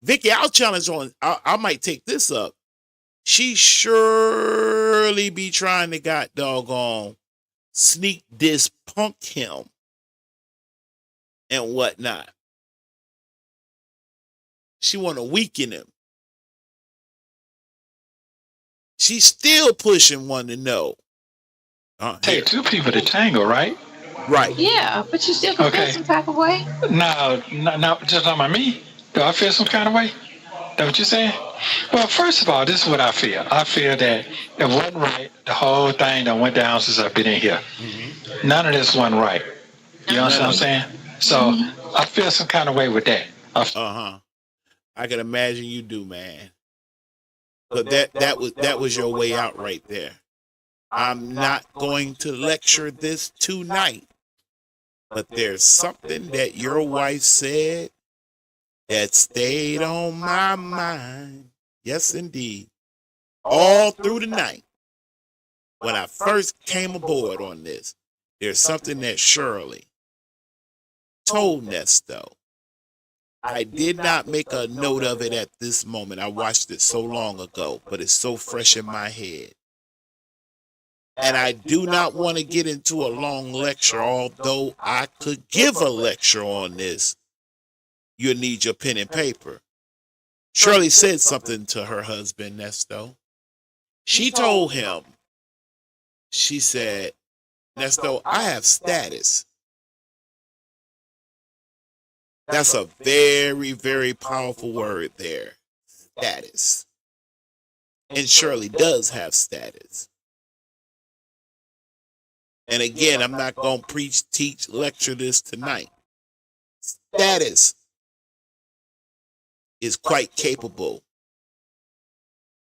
Speaker 1: Vicky, I'll challenge on. I might take this up. She surely be trying to got doggone sneak this punk him and whatnot. She want to weaken him. She's still pushing one to know.
Speaker 7: Take two people to tangle, right?
Speaker 1: Right.
Speaker 8: Yeah, but you still can feel some type of way.
Speaker 7: No, just not by me. Do I feel some kind of way? That what you're saying? Well, first of all, this is what I feel. I feel that it wasn't right. The whole thing that went down since I've been in here. Mm-hmm. None of this wasn't right. You understand what I'm saying? So I feel some kind of way with that.
Speaker 1: I can imagine you do, man. But that was your way out right there. I'm not going to lecture this tonight, but there's something that your wife said that stayed on my mind. Yes, indeed. All through the night. When I first came aboard on this, there's something that Shirley told Nesto. I did not make a note of it at this moment. I watched it so long ago, but it's so fresh in my head. And I do not want to get into a long lecture, although I could give a lecture on this. You'll need your pen and paper. Shirley said something to her husband, Nesto. She told him, she said, Nesto, I have status. That's a very, very powerful word there. Status. And Shirley does have status. And again, I'm not going to preach, teach, lecture this tonight. Status is quite capable.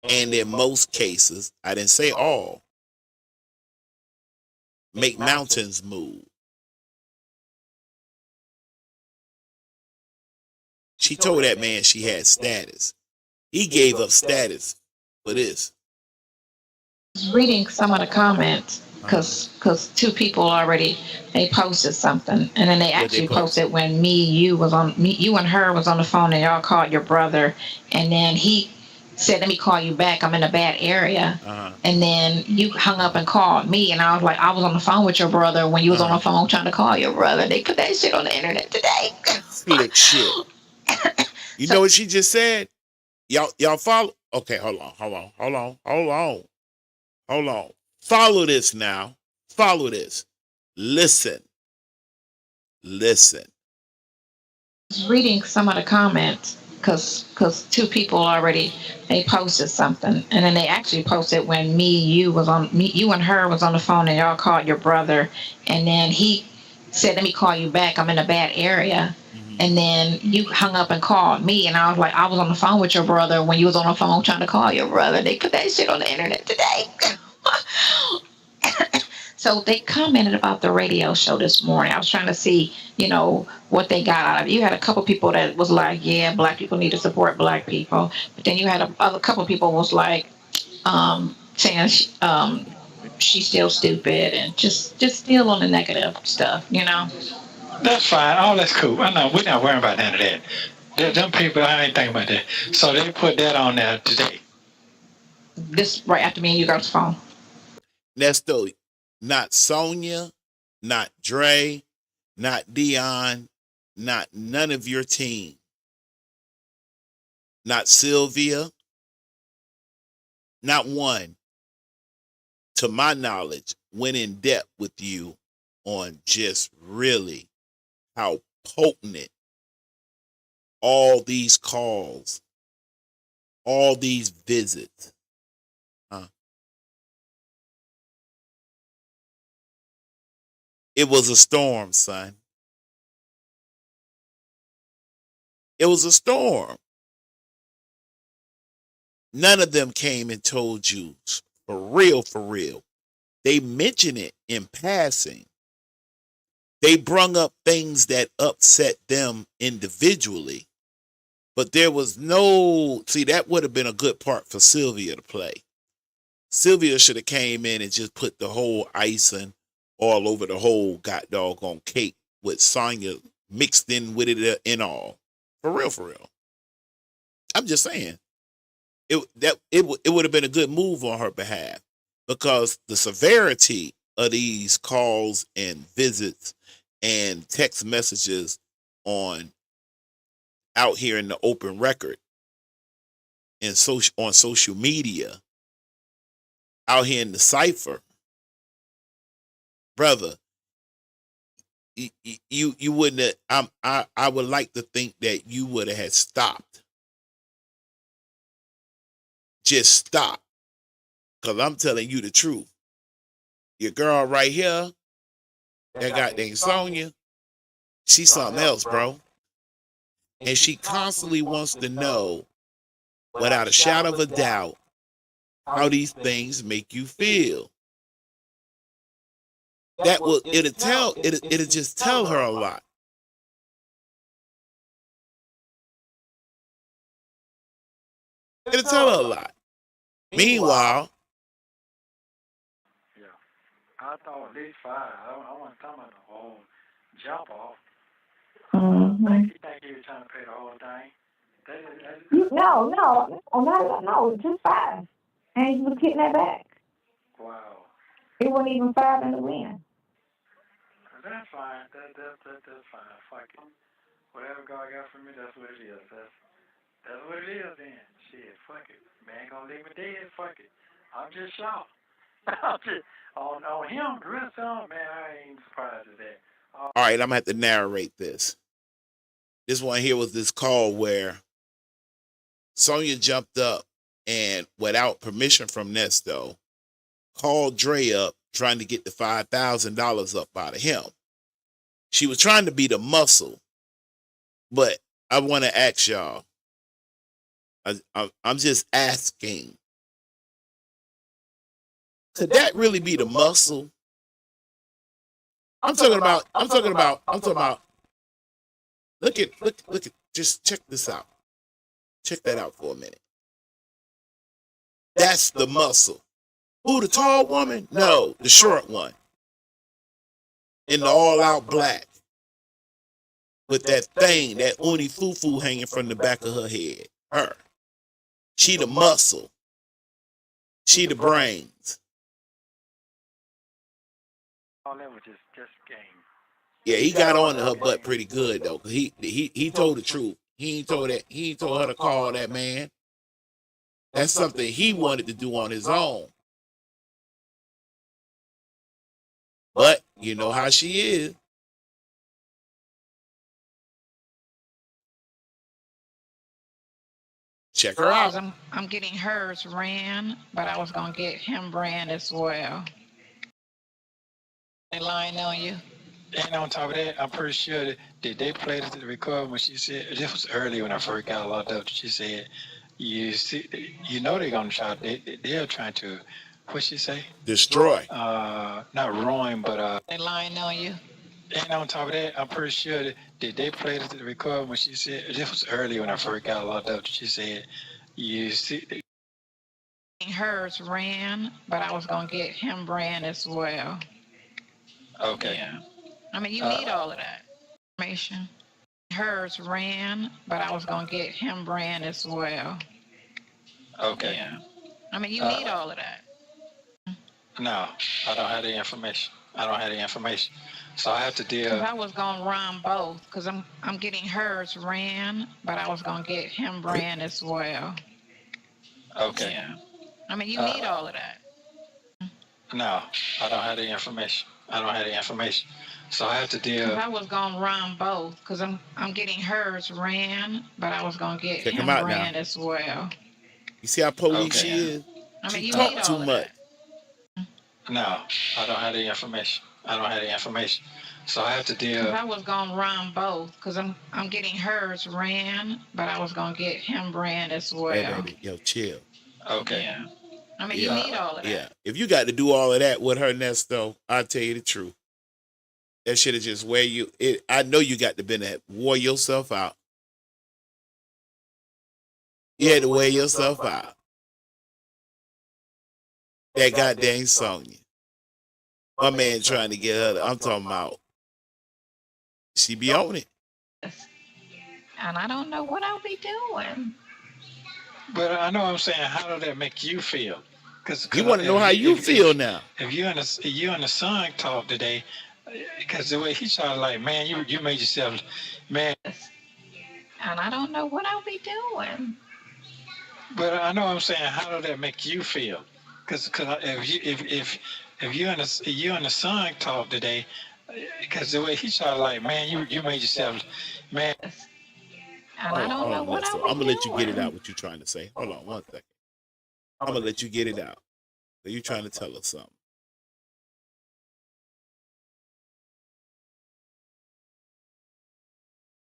Speaker 1: And in most cases, I didn't say all, make mountains move. She told that man she had status. He gave up status for this.
Speaker 8: I was reading some of the comments because two people already, they posted something, and then they actually posted when you and her was on the phone, and y'all called your brother, and then he said, let me call you back. I'm in a bad area. And then you hung up and called me. And I was like, I was on the phone with your brother when you was on the phone trying to call your brother. They put that shit on the internet today.
Speaker 1: Slick shit. You know what she just said? Y'all follow? Okay, hold on. Follow this now. Follow this. Listen.
Speaker 8: Reading some of the comments because two people already they posted something, and then they actually posted when you and her was on the phone, and y'all called your brother, and then he said, let me call you back, I'm in a bad area. And then you hung up and called me, and I was like, I was on the phone with your brother when you was on the phone trying to call your brother. They put that shit on the internet today. So they commented about the radio show this morning. I was trying to see, what they got out of it. You had a couple people that was like, yeah, black people need to support black people. But then you had a couple people was like, saying she's still stupid and just still on the negative stuff,
Speaker 7: That's fine. All that's cool. I know we're not worrying about none of that. Them people, I ain't thinking about that. So they put that on there today.
Speaker 8: This right after me and you got the phone.
Speaker 1: Nesto, not Sonya, not Dre, not Dion, not none of your team. Not Sylvia, not one, to my knowledge, went in depth with you on just really how potent all these calls, all these visits. It was a storm, son. It was a storm. None of them came and told you for real. They mention it in passing. They brung up things that upset them individually. But there was that would have been a good part for Sylvia to play. Sylvia should have came in and just put the whole icing all over the whole doggone cake with Sonya mixed in with it and all. For real. I'm just saying. It would have been a good move on her behalf, because the severity of these calls and visits and text messages out here in the open record and on social media, out here in the cipher, brother, you wouldn't have, I would like to think that you would have had stopped. Just stop. Because I'm telling you the truth. Your girl right here, that goddamn Sonya, she's something else, bro. And she constantly wants to know, without a shadow of a doubt, how these things make you feel. It'll just tell her a lot. It'll tell her a lot. Meanwhile,
Speaker 3: I thought at least 5. I wasn't talking about the whole jump off.
Speaker 4: Mm-hmm.
Speaker 3: I think he was trying to pay the whole thing.
Speaker 4: No, just 5. And he was getting that back.
Speaker 3: Wow.
Speaker 4: It wasn't even 5 in the win.
Speaker 3: That's fine. That's fine. Fuck it. Whatever God got for me, that's what it is. That's what it is then. Shit, fuck it. Man gonna leave me dead, fuck it. I'm just shocked. on him, the rest of him, man, I ain't surprised at that.
Speaker 1: All right, I'm gonna have to narrate this. This one here was this call where Sonya jumped up and, without permission from Nesto, called Dre up trying to get the $5,000 up out of him. She was trying to be the muscle, but I want to ask y'all. I'm just asking. Could that really be the muscle? I'm talking about. Look at. Just check this out. Check that out for a minute. That's the muscle. Who, the tall woman? No, the short one. In the all-out black. With that thing, that uni fufu hanging from the back of her head. Her. She the muscle. She the brains.
Speaker 3: All that was just game.
Speaker 1: Yeah, he got on to her butt pretty good though. He told the truth. He ain't told her to call that man. That's something he wanted to do on his own. But you know how she is. Check her out.
Speaker 8: I'm getting hers ran, but I was gonna get him ran as well. They lying on you.
Speaker 7: And on top of that, I'm pretty sure that they played it to the record when she said, this was early when I first got locked up. She said, you see, you know they're gonna try. They're trying to, what she say?
Speaker 1: Destroy.
Speaker 7: Not ruin, but
Speaker 8: they lying on you.
Speaker 7: And on top of that, I'm pretty sure that they played it to the record when she said, this was early when I first got locked up. She said, you see.
Speaker 8: Hers ran, but I was gonna get him ran as well.
Speaker 7: Okay.
Speaker 8: Yeah. I mean, you need all of that information. Hers ran, but I was gonna get him ran as well.
Speaker 7: Okay.
Speaker 8: Yeah. I mean, you need all of that.
Speaker 7: No, I don't have the information. So I have to deal.
Speaker 8: I was gonna run both because I'm getting hers ran, but I was gonna get him ran as well.
Speaker 7: Okay.
Speaker 8: Yeah. I mean, you need all of that.
Speaker 7: No, I don't have the information. So I have to deal.
Speaker 8: I was gonna run both because I'm getting hers ran, but I was gonna get
Speaker 1: Check
Speaker 8: him ran as well.
Speaker 1: You see how police she is?
Speaker 8: I mean,
Speaker 1: she
Speaker 8: you
Speaker 1: talk
Speaker 8: need
Speaker 1: too
Speaker 8: all of
Speaker 1: much.
Speaker 8: that.
Speaker 7: No, I don't have the information. So I have to deal.
Speaker 8: I was gonna run both because I'm getting hers ran, but I was gonna get him ran as well.
Speaker 1: Hey, baby, yo, chill.
Speaker 7: Okay.
Speaker 8: Yeah. I mean, you need all of that.
Speaker 1: Yeah. If you got to do all of that with her, Nesto, I'll tell you the truth. That shit is just where you. I know you got to been that wore yourself out. You had to wear yourself out. That goddamn Sonya. My man trying to get her. I'm talking about. She be on it.
Speaker 8: And I don't know what I'll be doing.
Speaker 7: But I know what I'm saying. How does that make you feel? Cause
Speaker 1: you want to know how you feel now.
Speaker 7: If you and the son talk today, because the way he started, like, man, you made yourself, man.
Speaker 8: And I don't know what I'll be doing.
Speaker 7: But I know what I'm saying. How does that make you feel? Because if you and the son talk today, because the way he started, like, man, you made yourself, man.
Speaker 8: And I don't know what I'll be doing.
Speaker 1: I'm gonna let you get it out. What you trying to say? Hold on 1 second. I'm gonna let you get it out. So you trying to tell us something?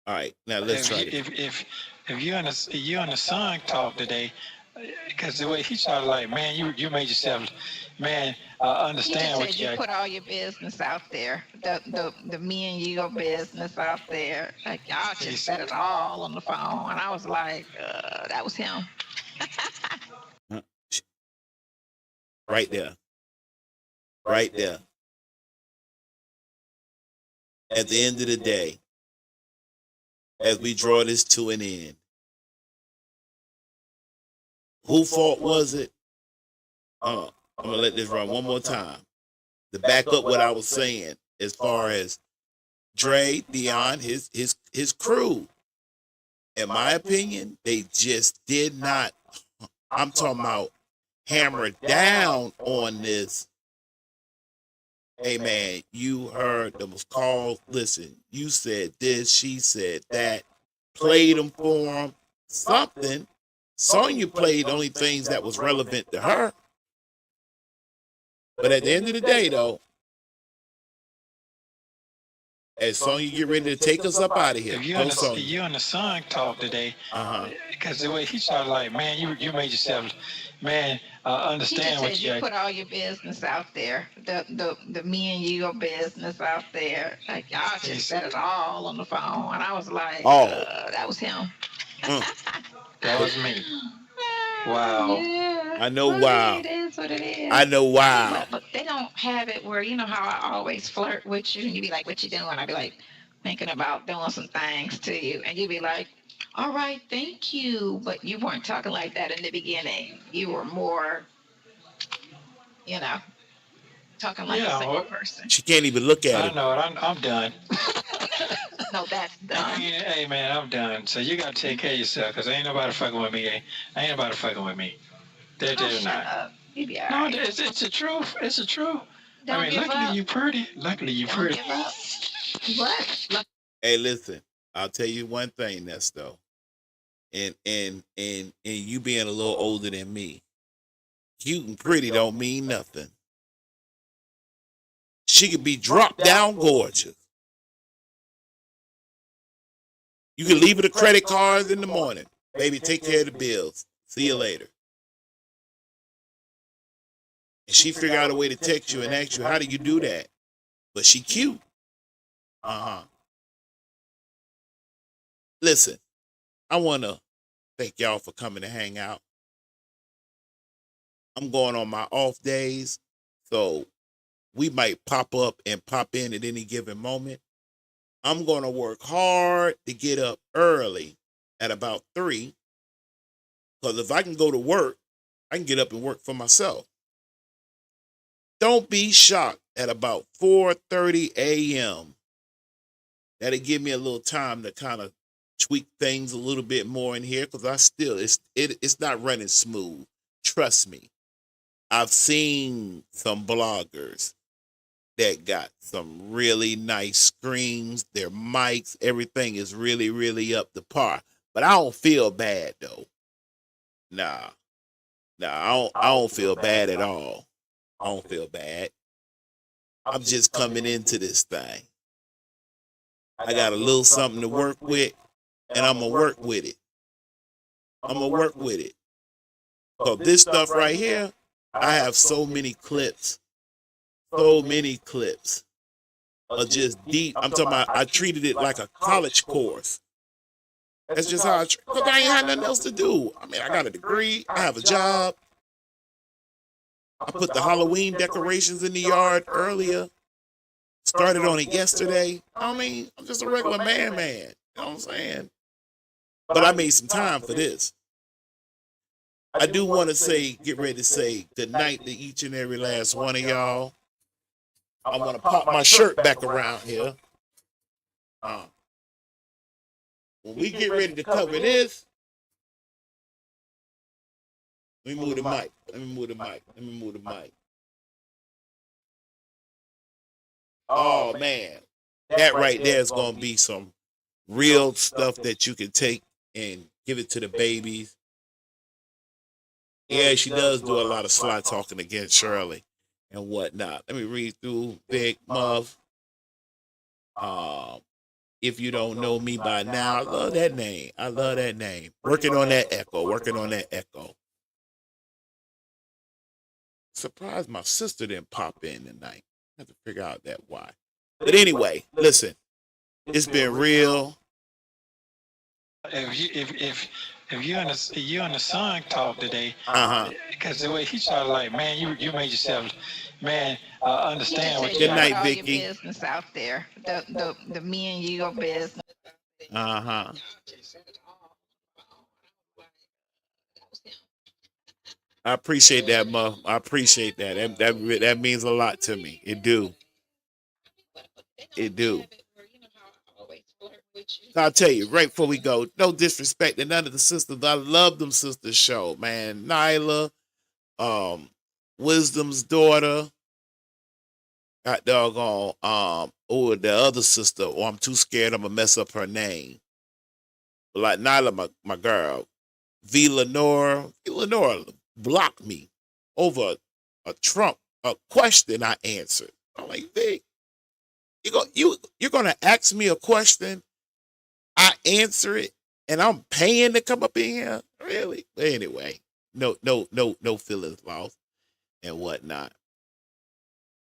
Speaker 1: All right, now let's try.
Speaker 7: If you and the son talk today, because the way he started, like, man, you made yourself, man, understand what you
Speaker 8: put all your business out there, the me and your business out there. Like, y'all just said it all on the phone, and I was like, that was him.
Speaker 1: Right there. Right there. At the end of the day, as we draw this to an end, whose fault was it? I'm going to let this run one more time. To back up what I was saying as far as Dre, Dion, his crew. In my opinion, they just did not, I'm talking about, hammer down on this. Hey man, you heard them calls. Listen, you said this, she said that. Played them for them. Something. Sonya played only things that was relevant to her. But at the end of the day, though, as Sonya get ready to take us up out of here,
Speaker 7: if you and the son talk today, because the way he started, like, man, you made yourself, man, understand what you
Speaker 8: put all your business out there, the me and your business out there. Like, y'all just said it all on the phone, and I was like, that was him.
Speaker 7: That was me. Wow.
Speaker 8: Yeah.
Speaker 1: I know. Wow.
Speaker 8: It is what it is.
Speaker 1: I know. Wow.
Speaker 8: But they don't have it where, you know how I always flirt with you, and you be like, what you doing? I be like, thinking about doing some things to you, and you be like, All right, thank you. But you weren't talking like that in the beginning. You were more, you know, talking like a single person.
Speaker 1: She can't even look at him.
Speaker 7: I know it. I'm done.
Speaker 8: No, that's done.
Speaker 7: Hey, man, I'm done. So you got to take care of yourself because ain't nobody fucking with me. Ain't nobody fucking with me. They're
Speaker 8: Shut
Speaker 7: not.
Speaker 8: up. You be all
Speaker 7: No,
Speaker 8: right.
Speaker 7: it's the truth. It's the truth.
Speaker 8: Don't
Speaker 7: I mean,
Speaker 8: give
Speaker 7: luckily
Speaker 8: up.
Speaker 7: you pretty. Luckily you
Speaker 8: Don't
Speaker 7: pretty.
Speaker 8: give up. What?
Speaker 1: Hey, listen, I'll tell you one thing, Nesto. And you being a little older than me, cute and pretty don't mean nothing. She could be drop down gorgeous. You can leave her the credit cards in the morning. Baby, take care of the bills. See you later. And she figure out a way to text you and ask you, how do you do that? But she cute. Listen, I want to thank y'all for coming to hang out. I'm going on my off days, so we might pop up and pop in at any given moment. I'm going to work hard to get up early at about 3, because if I can go to work, I can get up and work for myself. Don't be shocked at about 4:30 a.m. That'll give me a little time to kind of tweak things a little bit more in here, because it's not running smooth. Trust me. I've seen some bloggers that got some really nice screens, their mics, everything is really, really up to par. But I don't feel bad though. Nah, I don't feel bad at all. I don't feel bad. I'm just coming into this thing. I got a little something to work with, and I'm going to work with it. So this stuff right here, I have so many clips of just deep. I'm talking about, I treated it like a college course. That's just how because I ain't had nothing else to do. I mean, I got a degree, I have a job. I put the Halloween decorations in the yard earlier. Started on it yesterday. I mean, I'm just a regular man. You know what I'm saying? But I made some time for this. I do want to get ready to say good night to each and every last one of y'all. I'm going to pop my shirt back around here. When we get ready to cover this, let me move the mic. Oh, man. That right there is going to be some real stuff that you can take and give it to the babies. Yeah, she does do a lot of sly talking against Shirley and whatnot. Let me read through Big Muff. If you don't know me by now, I love that name. Working on that echo. Surprised my sister didn't pop in tonight. I have to figure out that why. But anyway, listen, it's been real.
Speaker 7: If you and the son talk today, because the way he started, like, man, you made yourself, man, understand what.
Speaker 1: Good night,
Speaker 8: all
Speaker 1: Vicky.
Speaker 8: your business out there, the me and you business.
Speaker 1: I appreciate that, Muff. I appreciate that. That means a lot to me. It do. I'll tell you right before we go, no disrespect to none of the sisters. I love them sisters show, man. Nyla, Wisdom's daughter, got doggone, the other sister. Oh, I'm too scared I'm gonna mess up her name. But like Nyla, my girl, V. Lenora blocked me over a question I answered. I'm like, Vic, you're gonna ask me a question, I answer it, and I'm paying to come up in here? Really? But anyway, no feelings lost and whatnot.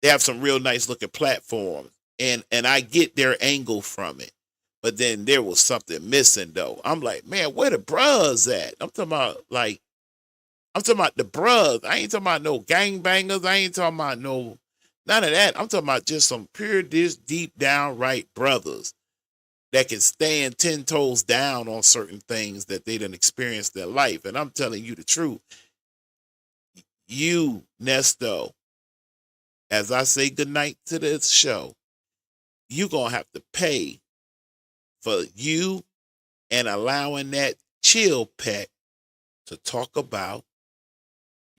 Speaker 1: They have some real nice looking platforms, and I get their angle from it. But then there was something missing though. I'm like, man, where the bros at? I'm talking about the bros. I ain't talking about no gangbangers. I ain't talking about none of that. I'm talking about just some pure, deep, downright brothers that can stand 10 toes down on certain things that they done experienced in their life. And I'm telling you the truth. You, Nesto, as I say goodnight to this show, you going to have to pay for you and allowing that chill pet to talk about